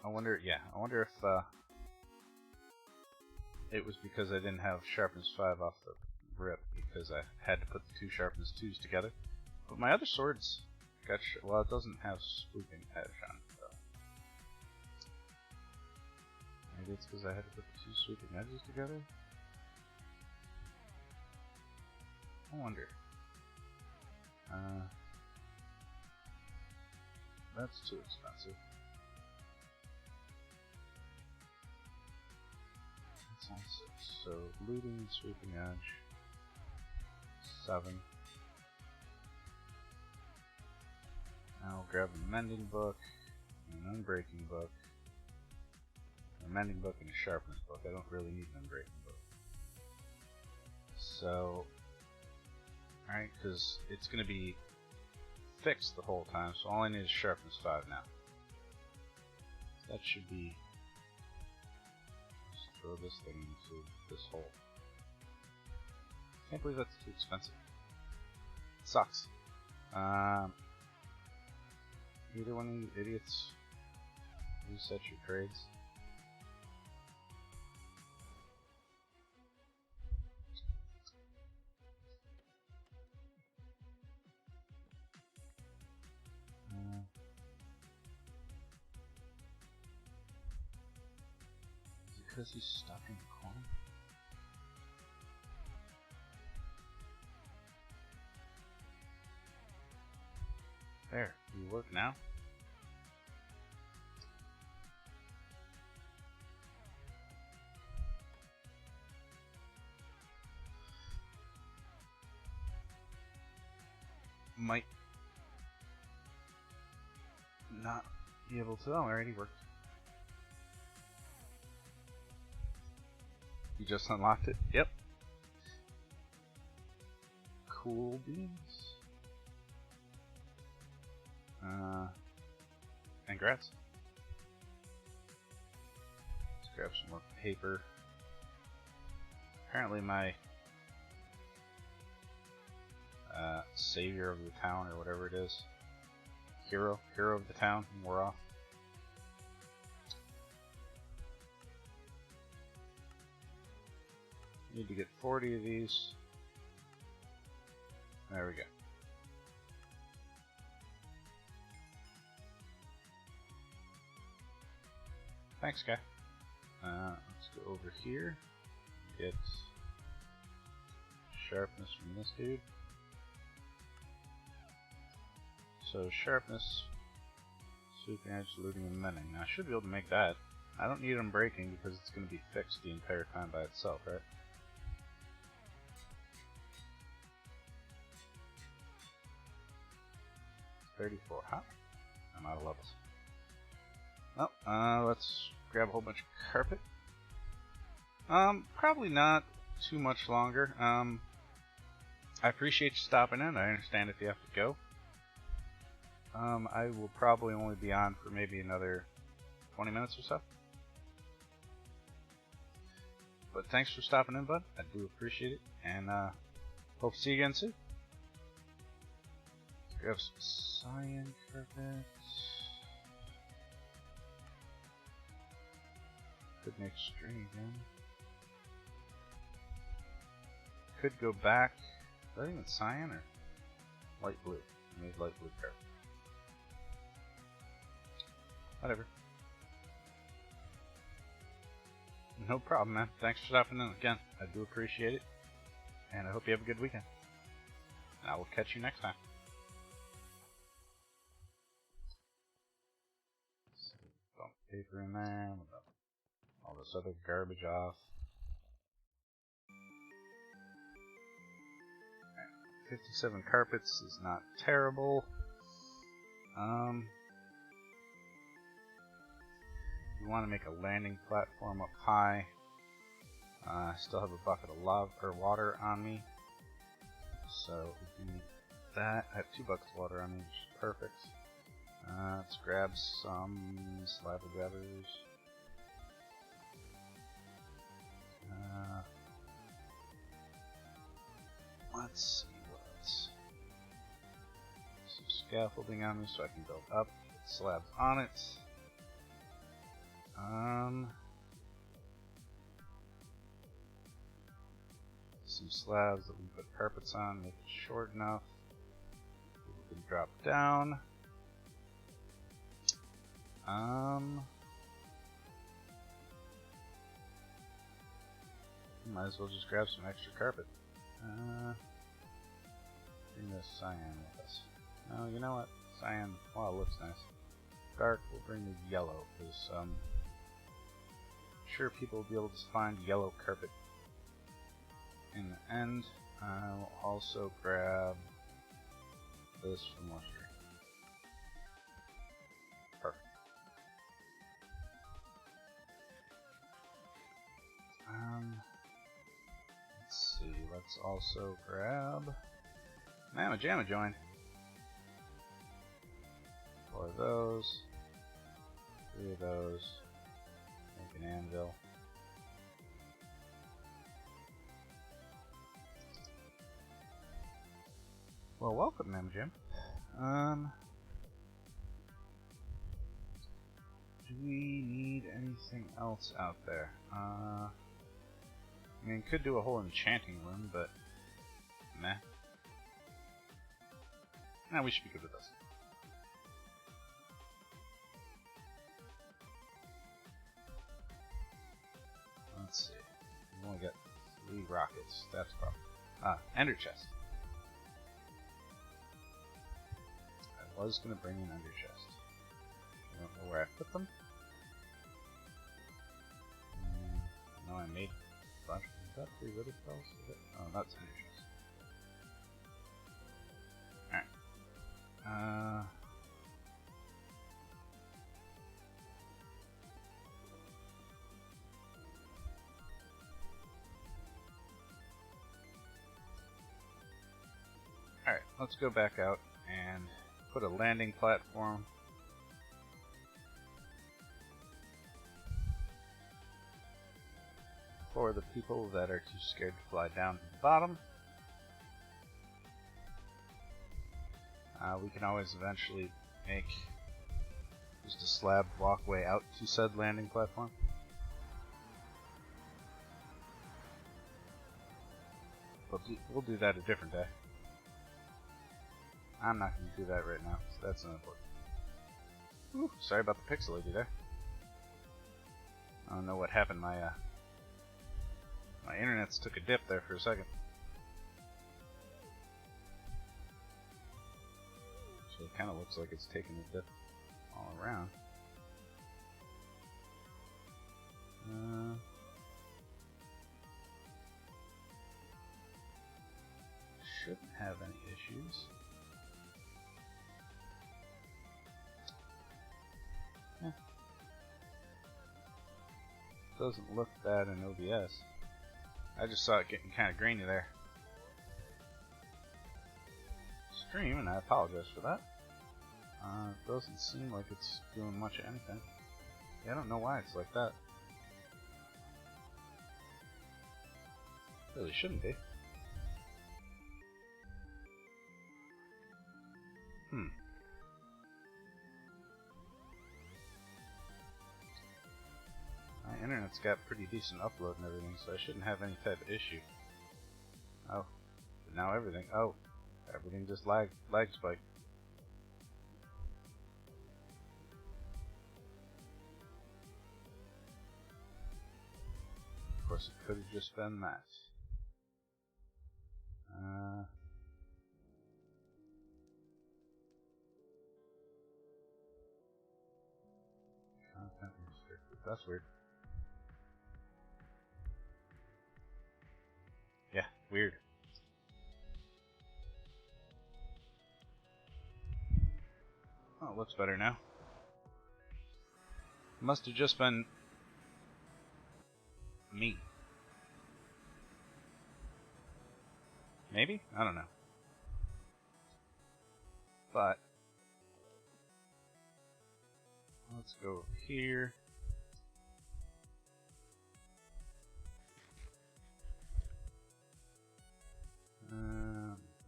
B: wonder if it was because I didn't have sharpness 5 off the rip, because I had to put the 2 sharpness 2s together. But my other swords got well, it doesn't have swooping edge on it, though. Maybe it's because I had to put the 2 swooping edges together? I wonder. That's too expensive. That's on 6. So, looting, sweeping edge. 7. Now I'll grab a mending book, an unbreaking book, a mending book, and a sharpness book. I don't really need an unbreaking book. So, alright, because it's going to be fixed the whole time, so all I need is sharpness 5 now. That should be... Just throw this thing into this hole. Can't believe that's too expensive. It sucks. Either one of you idiots reset your trades. Is it because he's stuck in the corner? There, you work now. Might not be able to. Oh, already worked. You just unlocked it? Yep. Cool beans. Congrats. Let's grab some more paper. Apparently my savior of the town, or whatever it is, hero of the town, wore off. Need to get 40 of these. There we go. Thanks, guy. Let's go over here. Get sharpness from this dude. So sharpness, sweeping edge, looting, and mending. Now I should be able to make that. I don't need them breaking because it's going to be fixed the entire time by itself, right? $34. Huh? I'm out of levels. Well, let's grab a whole bunch of carpet. Probably not too much longer. I appreciate you stopping in. I understand if you have to go. I will probably only be on for maybe another 20 minutes or so. But thanks for stopping in, bud. I do appreciate it, and hope to see you again soon. Let's grab some cyan carpet. Could make string again. Could go back. Is that even cyan or light blue? I made light blue carpet. Whatever. No problem, man. Thanks for stopping in again. I do appreciate it. And I hope you have a good weekend. And I will catch you next time. So, dump paper in there. We'll dump all this other garbage off. 57 carpets is not terrible. You want to make a landing platform up high. I still have a bucket of lava or water on me, so we need that. I have 2 buckets of water on me, which is perfect. Let's grab some slabber grabbers. Let's see what else. Some scaffolding on me so I can build up. Get slabs on it. Some slabs that we can put carpets on, make it short enough. We can drop down. Might as well just grab some extra carpet. Bring this cyan with us. Oh, you know what? Cyan, wow, looks nice. Dark, we'll bring the yellow, because I'm sure people will be able to find yellow carpet. In the end, I'll also grab this for moisture. Perfect. Let's see, let's also grab Mamma Jamma join. 4 of those, 3 of those, make an anvil. Well, welcome, Mamma Jam. Do we need anything else out there? I mean, could do a whole enchanting room, but meh. Nah, we should be good with this. Let's see. We've only got 3 rockets. That's a problem. Ender chest. was going to bring an under chest. I don't know where I put them. I know I made a bunch. Is that 3 wither spells? Is it? Oh, that's under chest. Alright. Alright, let's go back out and put a landing platform. For the people that are too scared to fly down to the bottom. We can always eventually make just a slab walkway out to said landing platform. But we'll do that a different day. I'm not going to do that right now, so that's not important. Ooh, sorry about the pixelated there. I don't know what happened. My internet's took a dip there for a second. So it kind of looks like it's taking a dip all around. Shouldn't have any issues. Yeah. Doesn't look bad in OBS. I just saw it getting kind of grainy there. Stream, and I apologize for that. It doesn't seem like it's doing much of anything. Yeah, I don't know why it's like that. Really shouldn't be. My internet's got pretty decent upload and everything, so I shouldn't have any type of issue. Oh, but now everything just lag spike. Of course, it could have just been that. Content restricted. That's weird. Yeah, weird. Oh, it looks better now. Must have just been me. Maybe? I don't know. But let's go over here.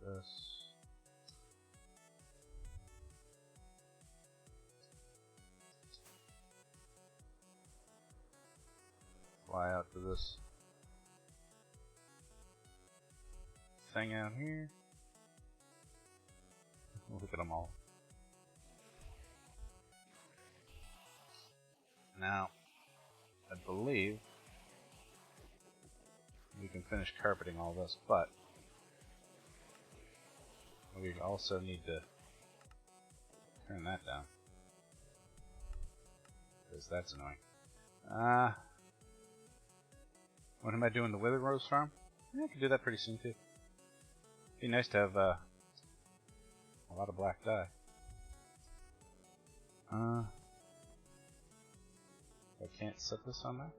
B: This. Fly out to this thing out here. Look at them all. Now, I believe we can finish carpeting all this, but we also need to turn that down, because that's annoying. When am I doing the Wither Rose Farm? Yeah, I can do that pretty soon too. Be nice to have a lot of black dye. I can't set this on there.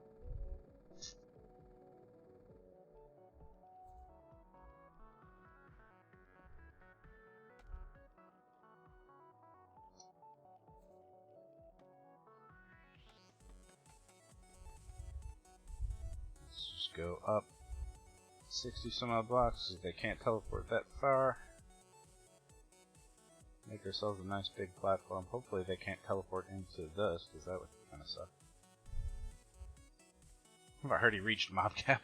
B: Let's just go up 60 some odd blocks because they can't teleport that far. Make ourselves a nice big platform. Hopefully they can't teleport into this, because that would kind of suck. I've already reached mob cap.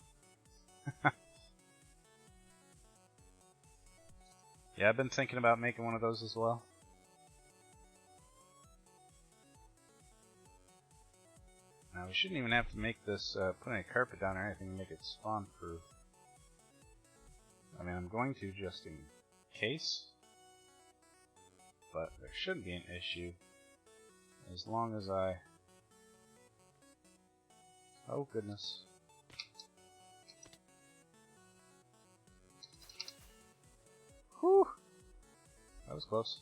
B: Yeah, I've been thinking about making one of those as well. Now we shouldn't even have to make this, put any carpet down or anything to make it spawn proof. I mean, I'm going to just in case. but there shouldn't be an issue as long as I... Oh goodness. Whew! That was close.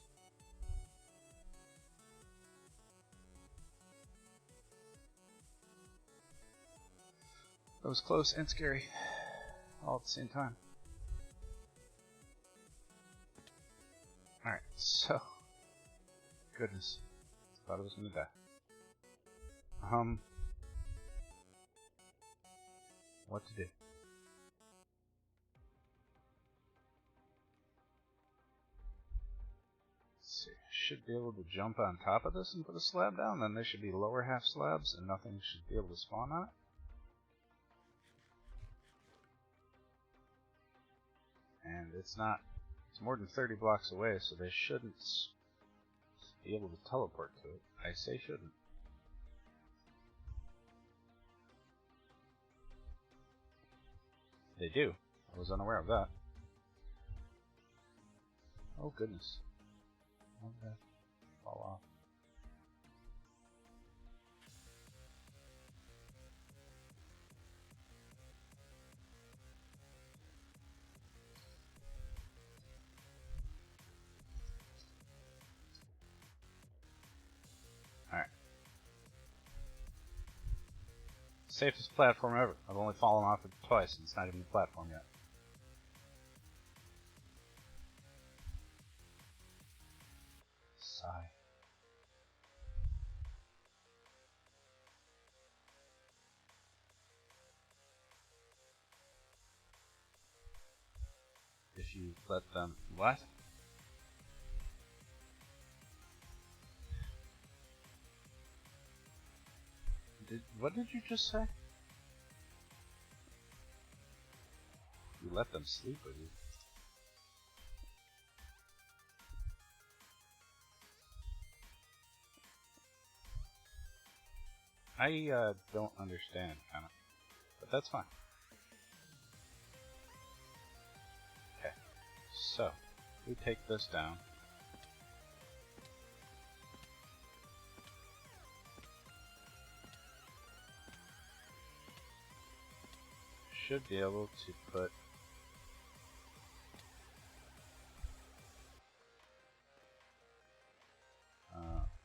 B: That was close and scary, all at the same time. Alright, so... Goodness. Thought I was gonna die. What to do? Let's see. Should be able to jump on top of this and put a slab down, then there should be lower half slabs and nothing should be able to spawn on it. And it's not, it's more than 30 blocks away, so they shouldn't be able to teleport to it. I say shouldn't. They do. I was unaware of that. Oh goodness. Okay. Fall off. Alright. Safest platform ever. I've only fallen off it twice and it's not even a platform yet. Sigh. If you let them... What? What did you just say? You let them sleep with you. I don't understand, kinda. But that's fine. Okay. So, we take this down. Should be able to put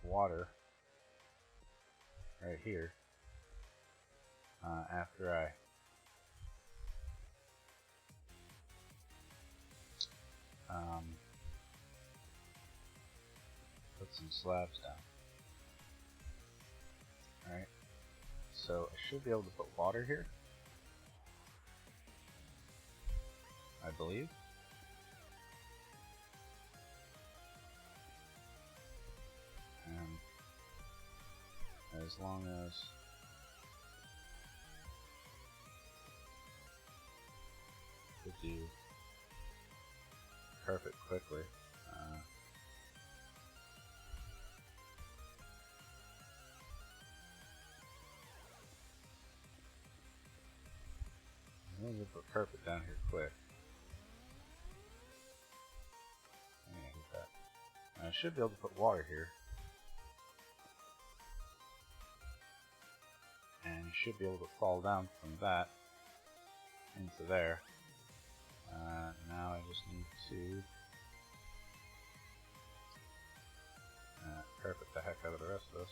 B: water right here after I put some slabs down. Alright, so I should be able to put water here, I believe. And as long as we do carpet quickly, I'm going to put carpet down here quick. Hit that. And I should be able to put water here. And you should be able to fall down from that into there. Now I just need to carpet the heck out of the rest of this.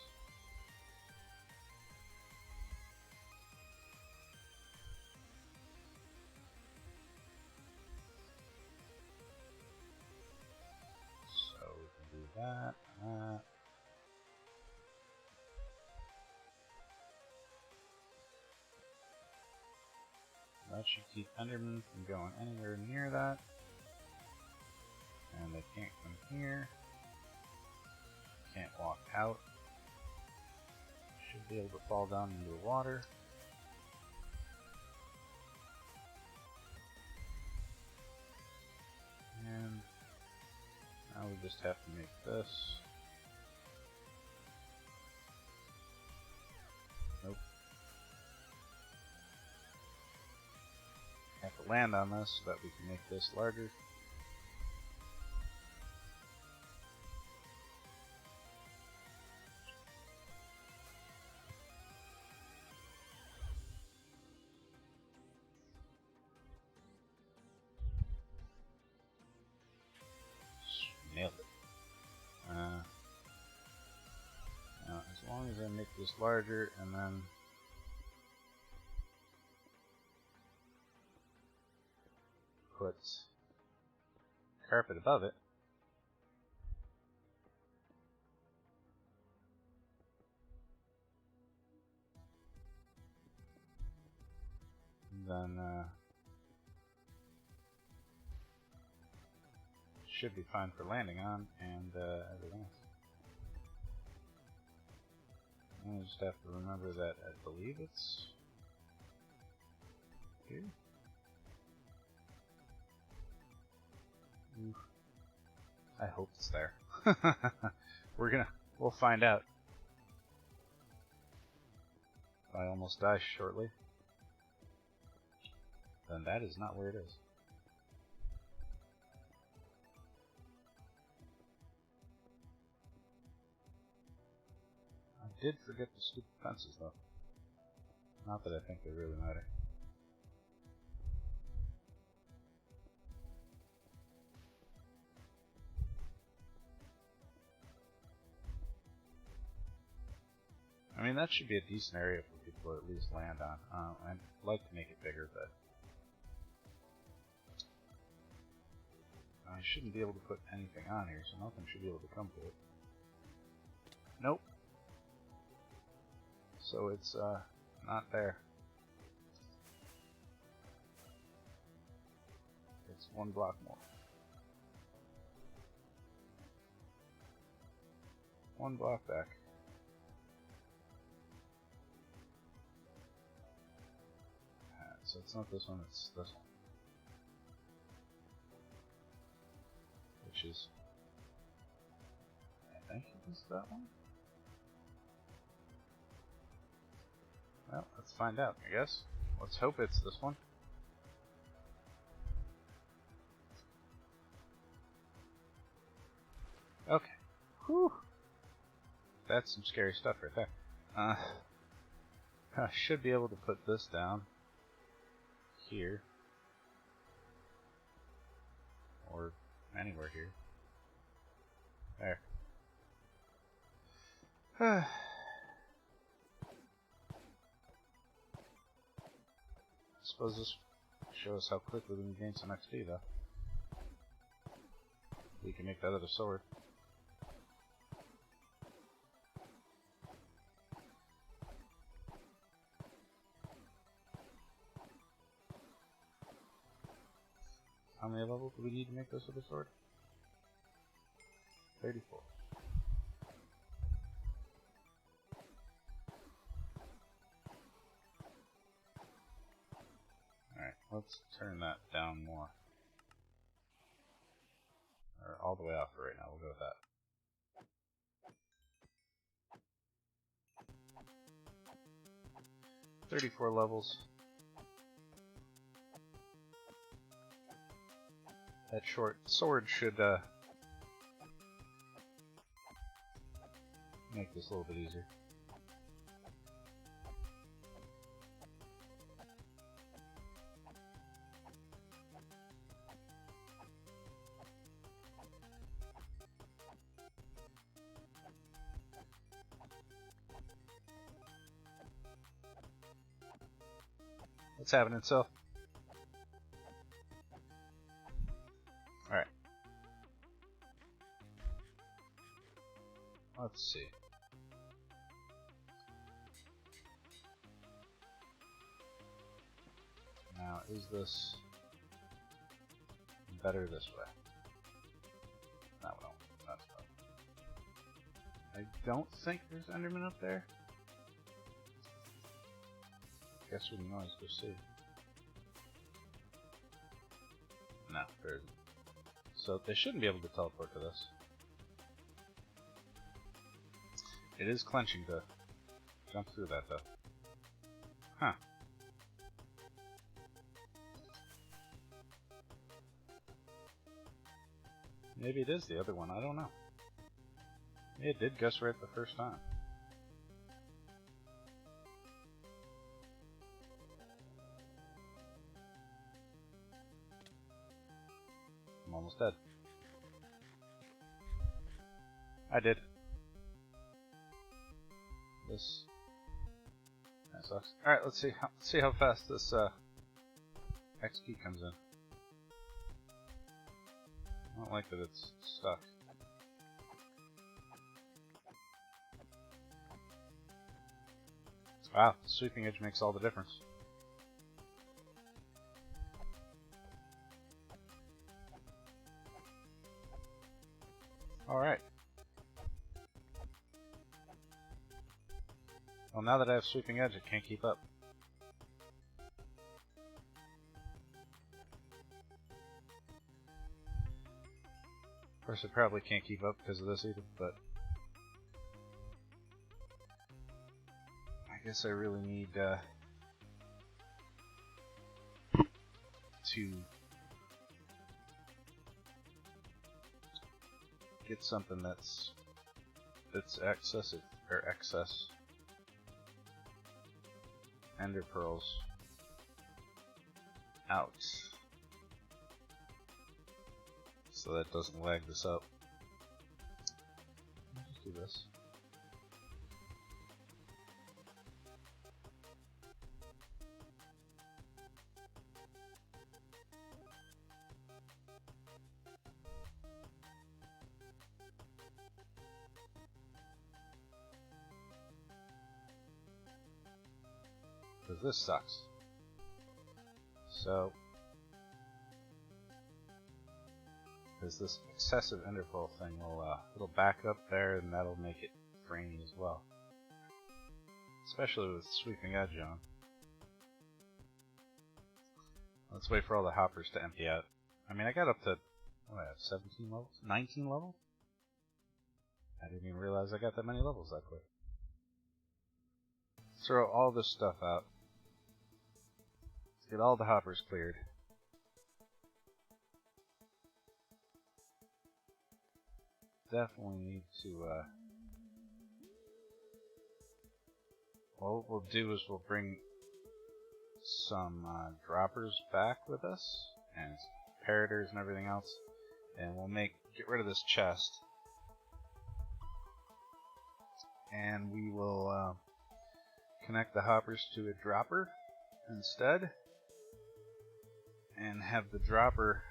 B: So we can do that and that. That should keep Enderman from going anywhere near that. And they can't come here. Can't walk out. Should be able to fall down into the water. And now we just have to make this. Nope. Have to land on this so that we can make this larger. this larger, and then put carpet above it. And then should be fine for landing on, and everything else. I just have to remember that I believe it's here. Ooh. I hope it's there. We'll find out. If I almost die shortly, then that is not where it is. I did forget the stupid fences, though. Not that I think they really matter. I mean, that should be a decent area for people to at least land on. I'd like to make it bigger, but I shouldn't be able to put anything on here, so nothing should be able to come to it. Nope. So it's not there. It's one block more. One block back. So it's not this one, it's this one. Which is, I think it is that one? Well, let's find out, I guess. Let's hope it's this one. Okay. Whew. That's some scary stuff right there. I should be able to put this down here. Or anywhere here. There. I suppose this shows how quickly we can gain some XP, though. We can make that other sword. How many levels do we need to make this other sword? 34. Alright, let's turn that down more. Or all the way off for right now, we'll go with that. $34 levels. That short sword should make this a little bit easier. What's happening, so? Alright. Let's see. Now, is this better this way? No, no, that's better. I don't think there's Enderman up there. Guess we can always go see. No, there isn't. So they shouldn't be able to teleport to this. It is clenching to jump through that, though. Huh. Maybe it is the other one, I don't know. It did guess right the first time. I'm almost dead. I did. This blocks. Alright, let's see how fast this XP comes in. I don't like that it's stuck. Wow, the sweeping edge makes all the difference. Alright. Well, now that I have sweeping edge, it can't keep up. Of course, it probably can't keep up because of this either, but I guess I really need to get something that's excessive or excess ender pearls out, so that doesn't lag this up. Let's just do this. Because this sucks. So, there's this excessive ender pearl thing it'll back up there, and that'll make it grainy as well. Especially with sweeping edge on. Let's wait for all the hoppers to empty out. I mean, I got up to, what do I have, 17 levels? 19 levels? I didn't even realize I got that many levels that quick. Throw all this stuff out. Let's get all the hoppers cleared. Definitely need to, well, what we'll do is we'll bring some droppers back with us, and parators and everything else, and we'll get rid of this chest, and we will connect the hoppers to a dropper instead, and have the dropper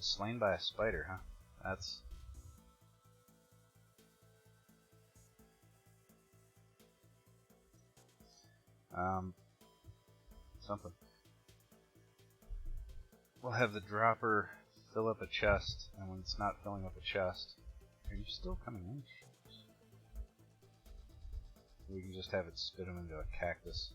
B: slain by a spider, huh? That's something. We'll have the dropper fill up a chest, and when it's not filling up a chest, are you still coming in? We can just have it spit him into a cactus.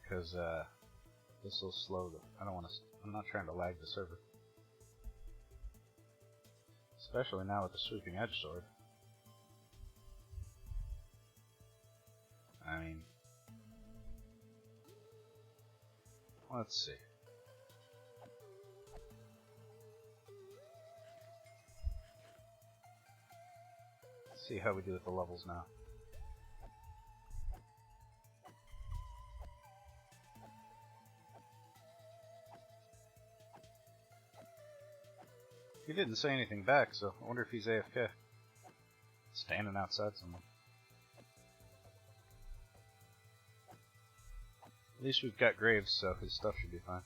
B: Because this will slow the. I'm not trying to lag the server. Especially now with the sweeping edge sword. I mean, let's see. Let's see how we do with the levels now. He didn't say anything back, so I wonder if he's AFK. Standing outside somewhere. At least we've got Graves, so his stuff should be fine.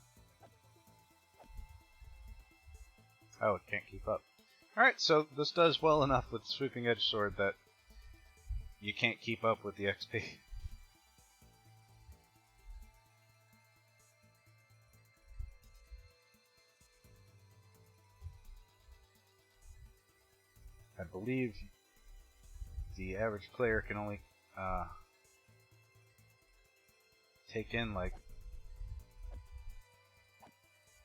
B: Oh, it can't keep up. Alright, so this does well enough with Sweeping Edge Sword that you can't keep up with the XP. I believe the average player can only take in like,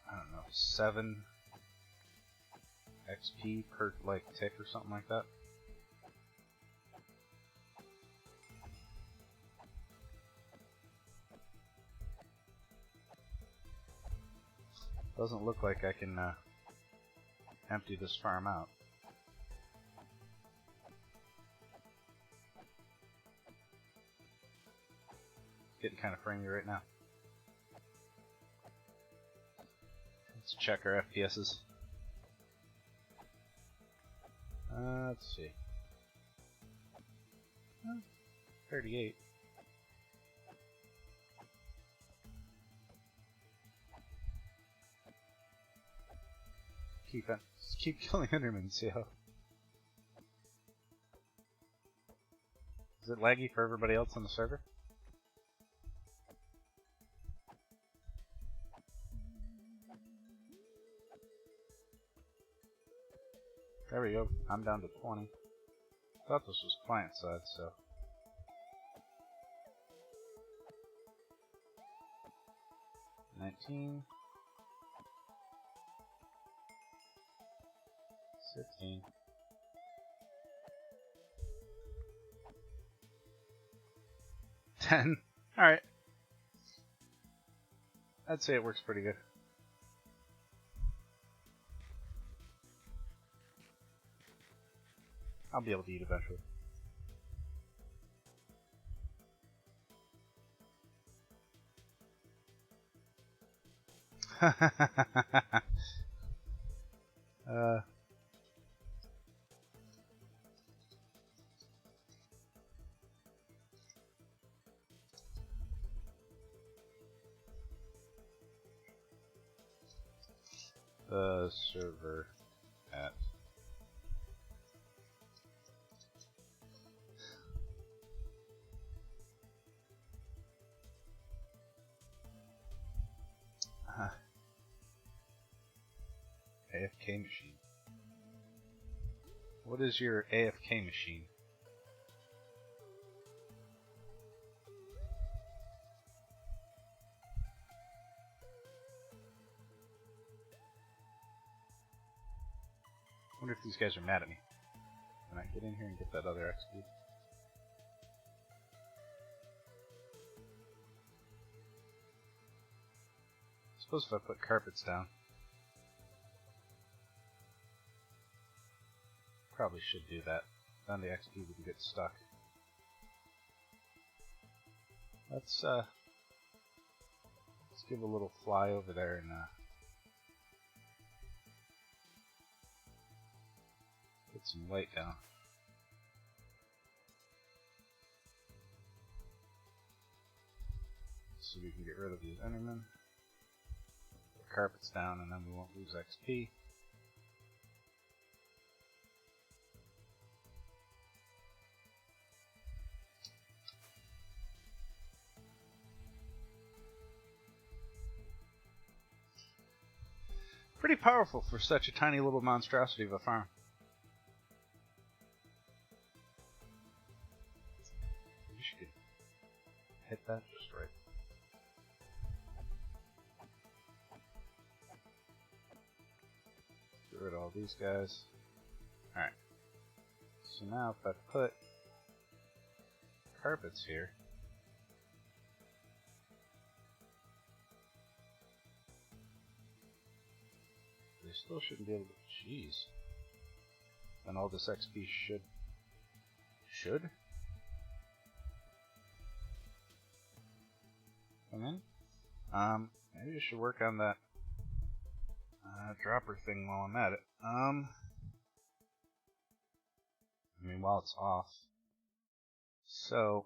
B: I don't know, 7 XP per like tick or something like that. Doesn't look like I can empty this farm out. getting kind of framey right now. Let's check our FPSs. Let's see. 38. Keep killing Endermen, see how. Is it laggy for everybody else on the server? There we go. I'm down to 20. Thought this was client side, so. $19. 16. $10. Alright. I'd say it works pretty good. I'll be able to eat eventually. The server at AFK machine. What is your AFK machine? I wonder if these guys are mad at me. Can I get in here and get that other XP? I suppose if I put carpets down, probably should do that. Then the XP wouldn't get stuck. Let's give a little fly over there and put some light down. So we can get rid of these Endermen. Put carpets down and then we won't lose XP. Pretty powerful for such a tiny little monstrosity of a farm. You should hit that just right. Get rid of all these guys. Alright. So now if I put carpets here, they still shouldn't be able to. Jeez. And all this XP should come in. Maybe I should work on that dropper thing while I'm at it. I mean, while it's off. So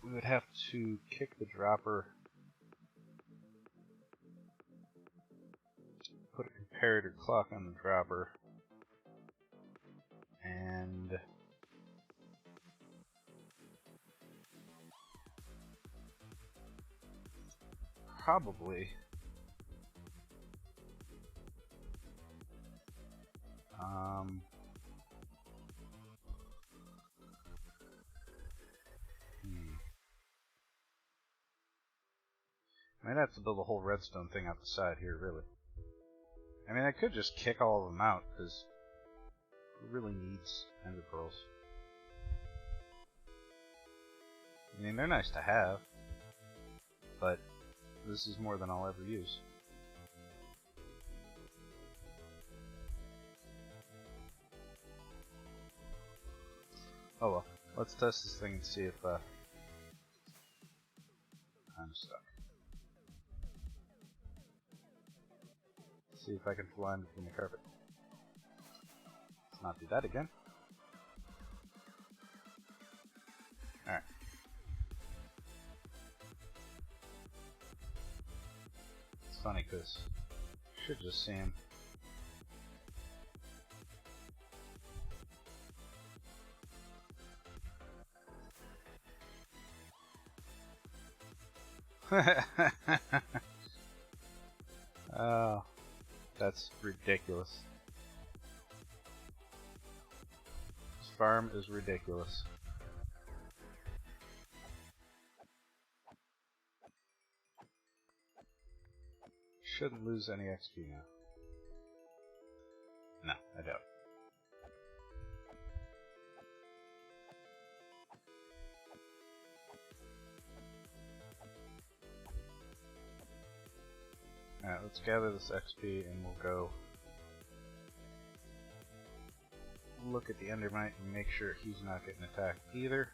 B: we would have to kick the dropper. Put a comparator clock on the dropper, and probably might have to build a whole redstone thing out the side here, really. I mean, I could just kick all of them out, because who really needs ender pearls? I mean, they're nice to have, but this is more than I'll ever use. Oh well, let's test this thing and see if stuck. Let's see if I can fly in between the carpet. Let's not do that again. Alright. It's funny because I should just see him. Oh, that's ridiculous. This farm is ridiculous. Shouldn't lose any XP now. No, I doubt. Alright, let's gather this XP and we'll go look at the Endermite and make sure he's not getting attacked either.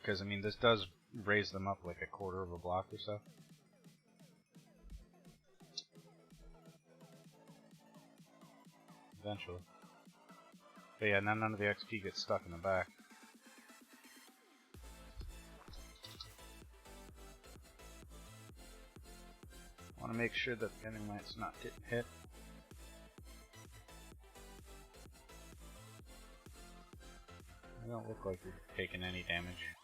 B: Because, I mean, this does raise them up like a quarter of a block or so. Eventually. But yeah, none of the XP gets stuck in the back. I want to make sure that the Endermite's not getting hit. I don't look like you're taking any damage.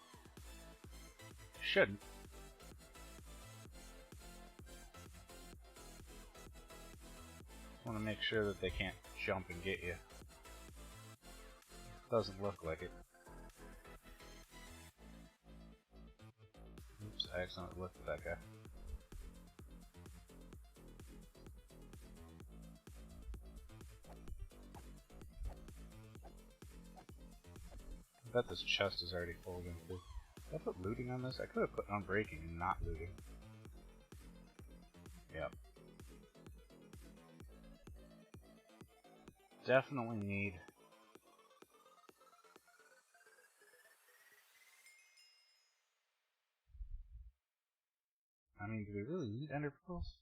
B: Shouldn't. Want to make sure that they can't jump and get you. Doesn't look like it. Oops, I accidentally looked at that guy. I bet this chest is already full again too. Did I put looting on this? I could have put unbreaking and not looting. Yep. Definitely need I mean, do we really need ender pearls?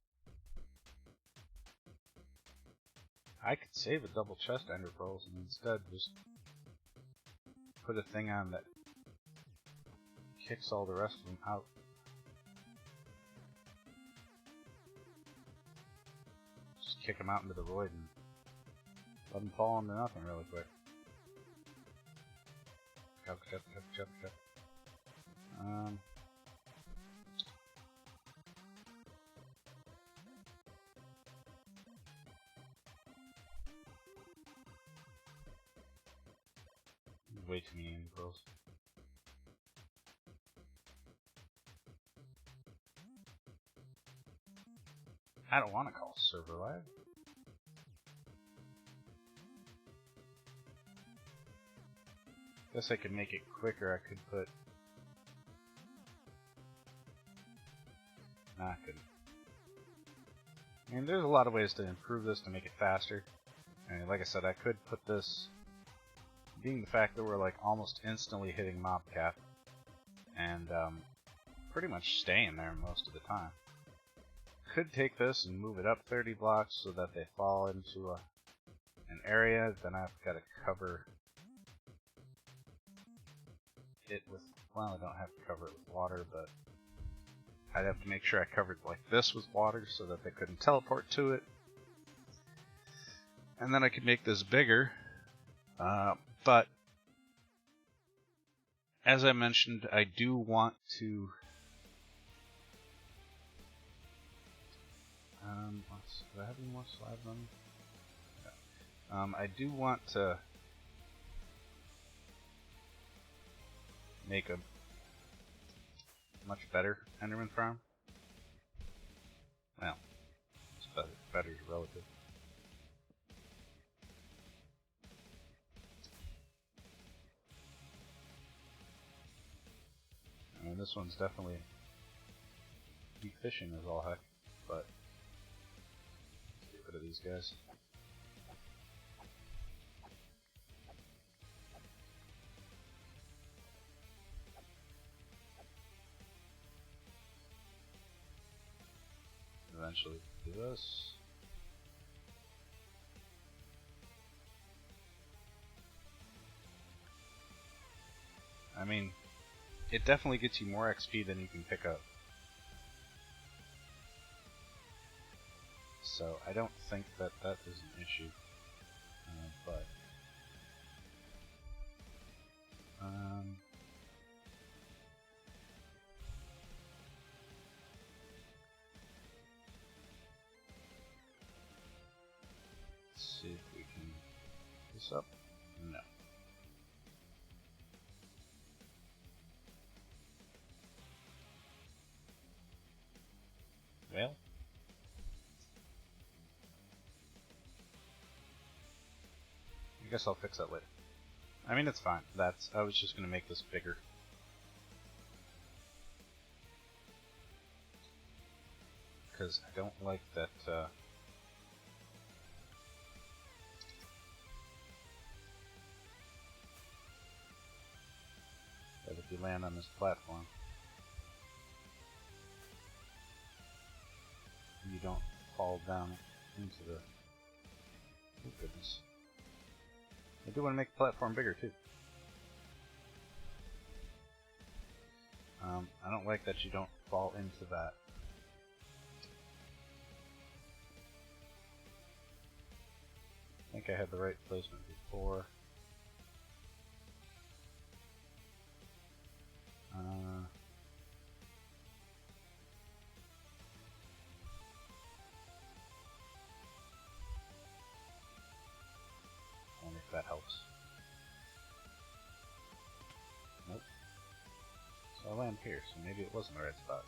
B: I could save a double chest ender pearls and instead just put a thing on that kicks all the rest of them out. Just kick them out into the void and let them fall into nothing really quick. Chop. Way too many ender pearls. I don't want to call server live. Guess I could make it quicker. I could put. Nah, I couldn't. I mean, there's a lot of ways to improve this to make it faster. I mean, like I said, I could put this. Being the fact that we're like almost instantly hitting mob cap, and pretty much staying there most of the time. Could take this and move it up 30 blocks so that they fall into an area. Then I've got to cover it with, well, I don't have to cover it with water, but I'd have to make sure I covered like this with water so that they couldn't teleport to it. And then I could make this bigger. But as I mentioned, I do want to do I have any more slabs on me? Yeah. I do want to make a much better Enderman Farm. Well, it's better is relative. I mean, this one's definitely efficient as all heck, but let's get rid of these guys. eventually do this. I mean, it definitely gets you more XP than you can pick up. So I don't think that that is an issue. But let's see if we can pick this up. No. Well, I guess I'll fix that later. I mean, it's fine. I was just going to make this bigger. Because I don't like that, that if you land on this platform, you don't fall down into the... Oh goodness. I do want to make the platform bigger too. I don't like that you don't fall into that. I think I had the right placement before. I wonder if that helps. Nope. So I land here, so maybe it wasn't the right spot.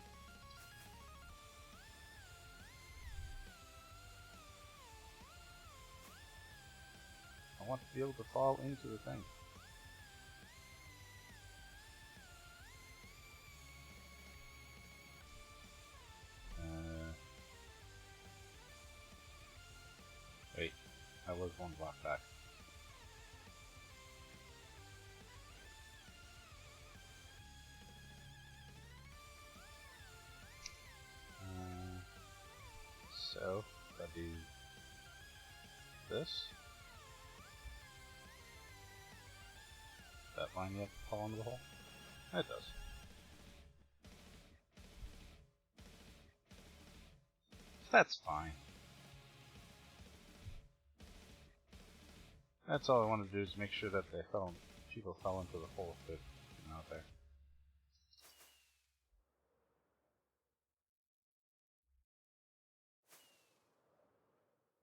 B: I want to be able to fall into the thing. Wait, I was one block back. So, if I do this, that line yet fall into the hole? It does. That's fine. That's all I wanted to do is make sure that people fell into the hole if they're out there.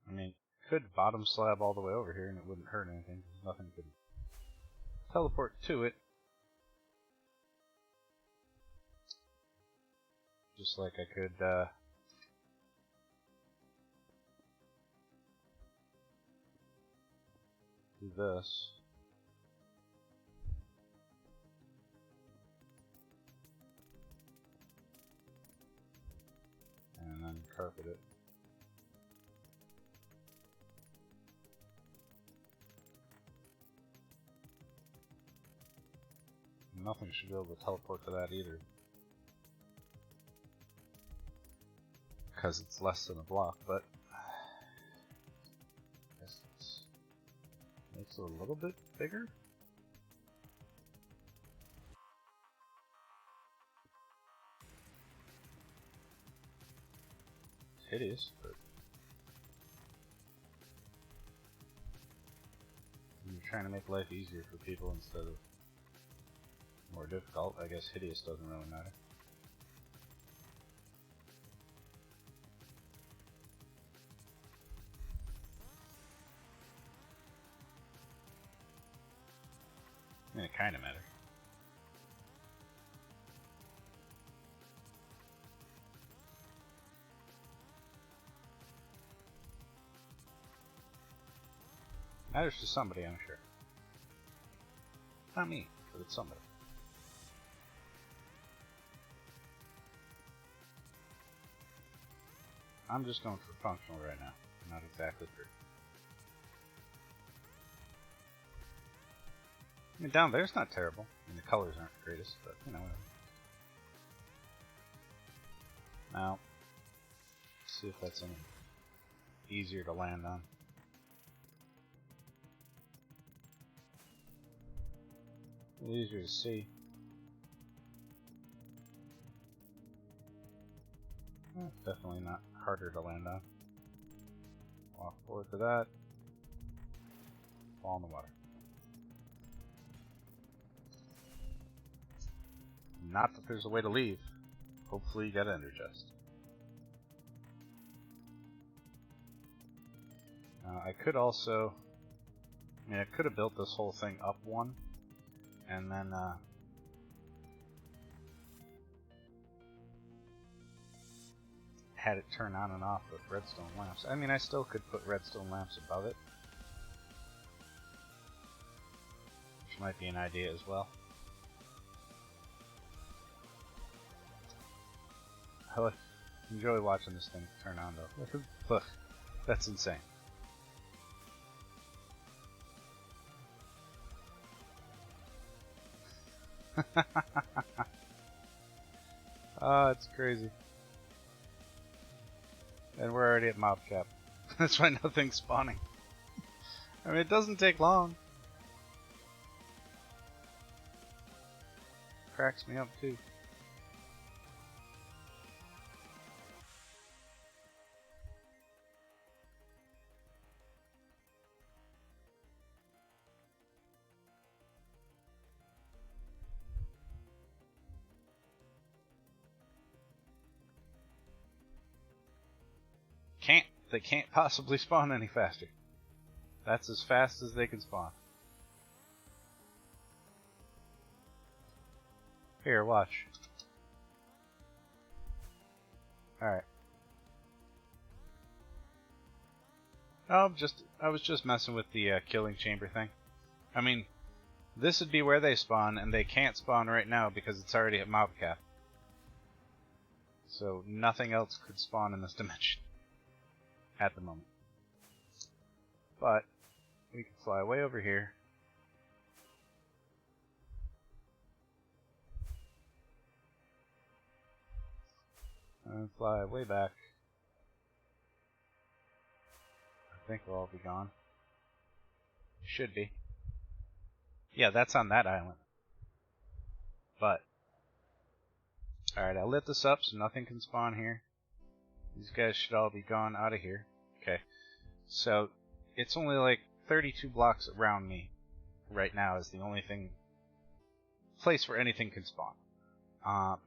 B: I mean, could bottom slab all the way over here and it wouldn't hurt anything. Nothing could teleport to it. Just like I could, do this. And then carpet it. Nothing should be able to teleport to that either. Because it's less than a block, but I guess it makes it a little bit bigger. It's hideous, but you're trying to make life easier for people instead of more difficult. I guess hideous doesn't really matter. I mean, it kind of matters. Matters to somebody, I'm sure. Not me, but it's somebody. I'm just going for functional right now, not exactly for... I mean, down there's not terrible. I mean, the colors aren't the greatest, but, you know, whatever. Now, let's see if that's any easier to land on. Easier to see. Definitely not harder to land on. Walk forward to that. Fall in the water. Not that there's a way to leave. Hopefully you got an ender chest. I could also... I mean, I could have built this whole thing up one. And then... had it turn on and off with redstone lamps. I mean, I still could put redstone lamps above it. Which might be an idea as well. I enjoy watching this thing turn on though. Look, that's insane. Oh, it's crazy. And we're already at mob cap. That's why nothing's spawning. I mean, it doesn't take long. Cracks me up too. They can't possibly spawn any faster. That's as fast as they can spawn. Here, watch. Alright. Oh, I was just messing with the killing chamber thing. I mean, this would be where they spawn, and they can't spawn right now because it's already at mob cap. So nothing else could spawn in this dimension. At the moment. But we can fly way over here. And fly way back. I think we'll all be gone. Should be. Yeah, that's on that island. But alright, I lit this up so nothing can spawn here. These guys should all be gone out of here. Okay, so it's only like 32 blocks around me right now is the only place where anything can spawn.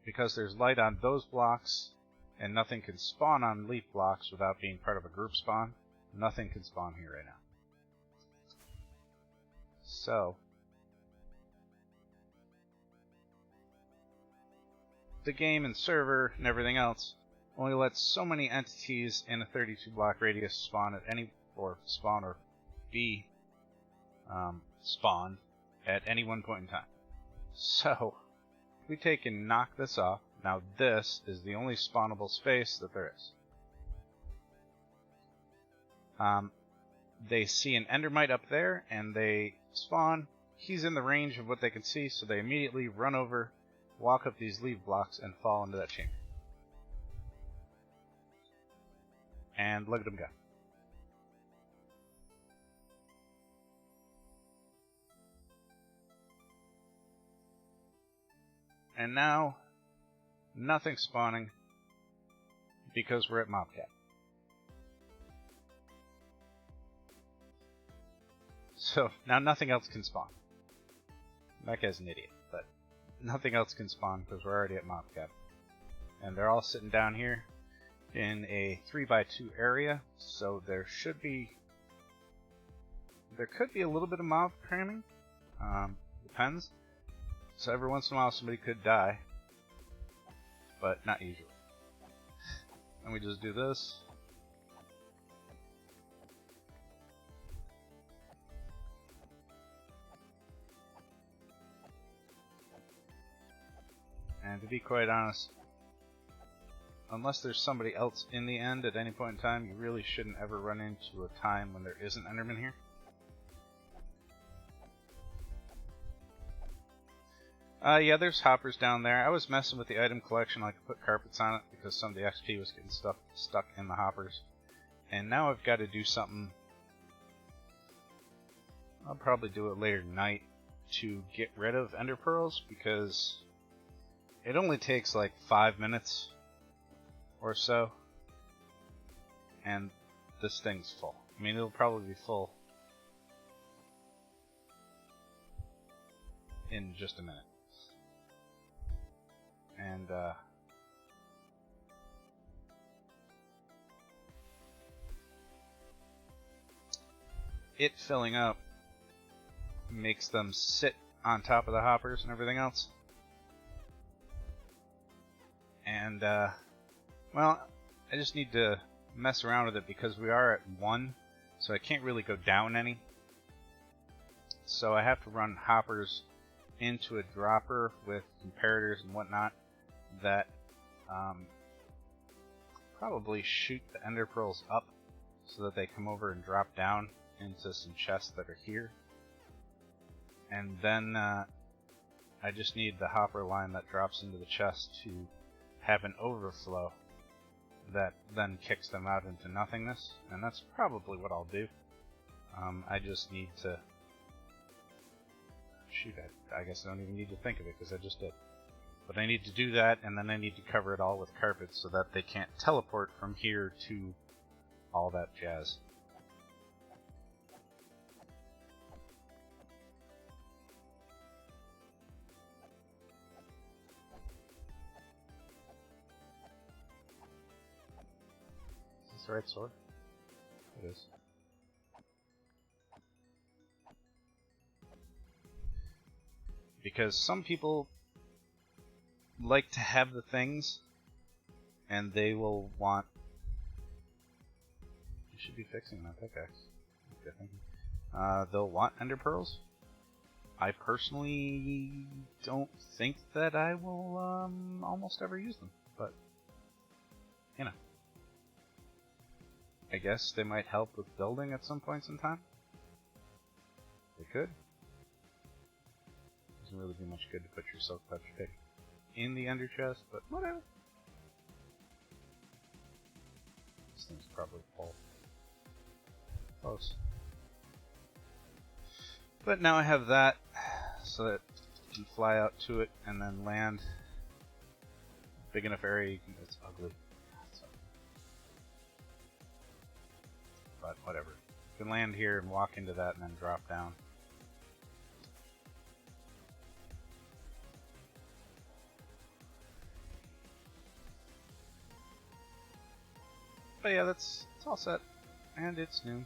B: Because there's light on those blocks and nothing can spawn on leaf blocks without being part of a group spawn, nothing can spawn here right now. So, the game and server and everything else only lets so many entities in a 32 block radius spawn at any, or spawn or be spawned at any one point in time. So, if we take and knock this off, now this is the only spawnable space that there is. They see an endermite up there, and they spawn. He's in the range of what they can see, so they immediately run over, walk up these leaf blocks, and fall into that chamber. And look at him go. And now, nothing's spawning because we're at mob cap. So, now nothing else can spawn. That guy's an idiot, but nothing else can spawn because we're already at mob cap. And they're all sitting down here in a 3x2 area, so there could be a little bit of mob cramming, depends. So every once in a while somebody could die, but not usually. And we just do this. And to be quite honest, unless there's somebody else in the end at any point in time, you really shouldn't ever run into a time when there isn't Enderman here. Yeah, there's hoppers down there. I was messing with the item collection. I could put carpets on it because some of the XP was getting stuck in the hoppers. And now I've got to do something. I'll probably do it later tonight to get rid of ender pearls because it only takes like 5 minutes or so. And this thing's full. I mean, it'll probably be full in just a minute. And it filling up makes them sit on top of the hoppers and everything else. And well, I just need to mess around with it because we are at 1, so I can't really go down any. So I have to run hoppers into a dropper with comparators and whatnot that probably shoot the ender pearls up so that they come over and drop down into some chests that are here. And then I just need the hopper line that drops into the chest to have an overflow that then kicks them out into nothingness, and that's probably what I'll do. I just need to... Shoot, I guess I don't even need to think of it because I just did. But I need to do that, and then I need to cover it all with carpets so that they can't teleport from here to all that jazz. Is this the right sword? It is. Because some people like to have the things, and they will want... You should be fixing my pickaxe. Okay, thank you. They'll want ender pearls. I personally don't think that I will almost ever use them, but you know, I guess they might help with building at some points in time. They could. Doesn't really do much good to put your silk touch pick in the ender chest, but whatever. This thing's probably full. Close. But now I have that, so that you can fly out to it and then land. Big enough area, you can, it's ugly. But whatever. You can land here and walk into that and then drop down. But yeah, it's all set. And it's noon.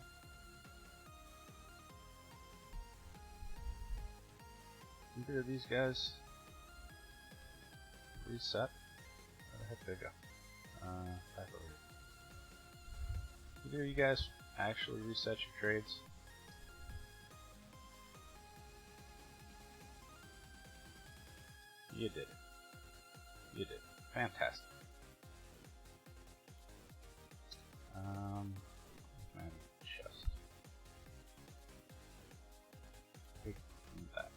B: Either of these guys reset? Where the heck did they go? Back over here. Either of you guys actually reset your trades? You did it. You did. Fantastic. And chest. Take that.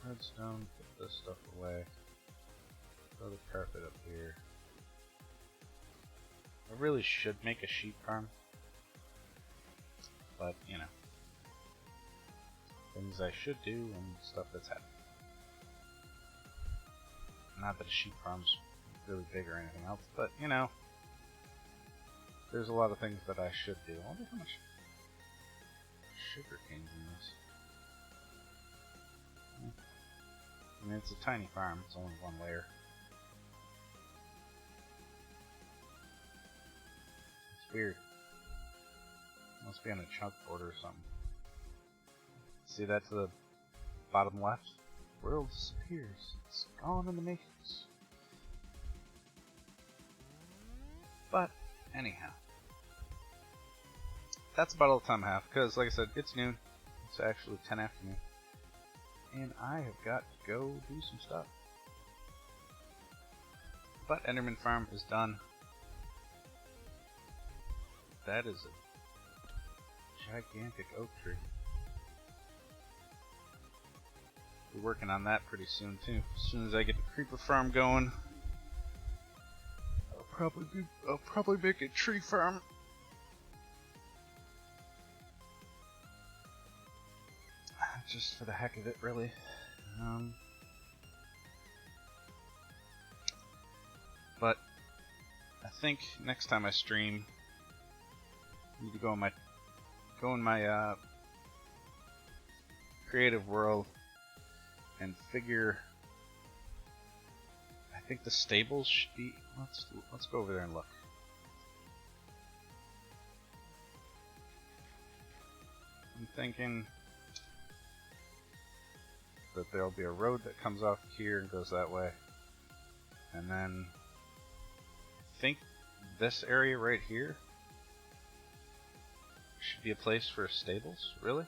B: Redstone, put this stuff away. Throw the carpet up here. I really should make a sheep farm. But, you know. Things I should do and stuff that's happening. Not that a sheep farm's really big or anything else, but, you know. There's a lot of things that I should do. I wonder how much sugar cane's in this. I mean, it's a tiny farm. It's only one layer. It's weird. Must be on a chunk border or something. See that to the bottom left? The world disappears. It's gone in the matrix. But, anyhow. That's about all the time I have, because, like I said, it's noon. It's actually 10 afternoon. And I have got to go do some stuff. But Enderman Farm is done. That is a gigantic oak tree. be working on that pretty soon too. As soon as I get the creeper farm going, I'll probably make a tree farm. Just for the heck of it, really. But I think next time I stream, I need to go in my creative world and figure. I think the stables should be. Let's go over there and look. I'm thinking that there'll be a road that comes off here and goes that way, and then I think this area right here should be a place for stables, really.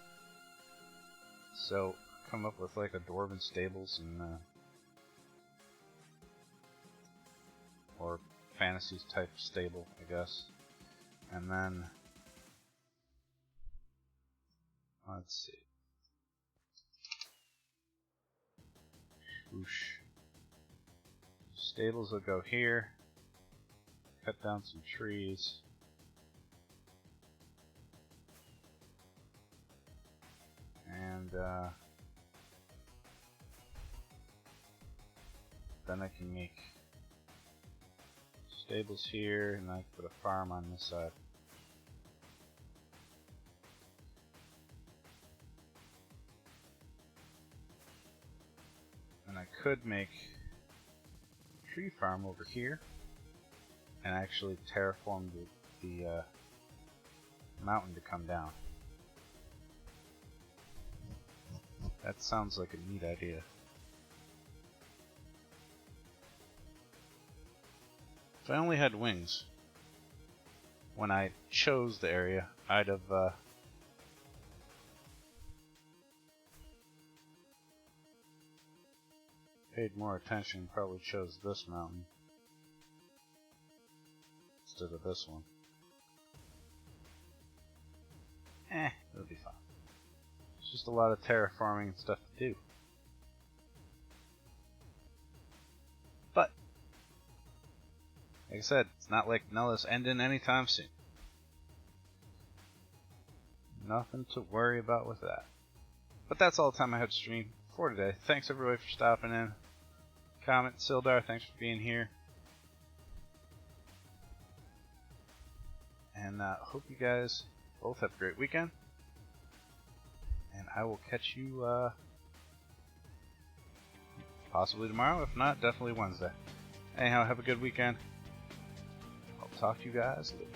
B: So come up with like a dwarven stables and or fantasy type stable, I guess. And then let's see. Whoosh. Stables will go here. Cut down some trees. And then I can make stables here, and I can put a farm on this side. And I could make a tree farm over here and actually terraform the mountain to come down. That sounds like a neat idea. If I only had wings when I chose the area, I'd have paid more attention, probably chose this mountain instead of this one. It'll be fine. It's just a lot of terraforming and stuff to do. But, like I said, it's not like Nulla's ending anytime soon. Nothing to worry about with that. But that's all the time I have to stream for today. Thanks everybody for stopping in. Comment, Sildar, thanks for being here. And hope you guys both have a great weekend. And I will catch you possibly tomorrow. If not, definitely Wednesday. Anyhow, have a good weekend. I'll talk to you guys later.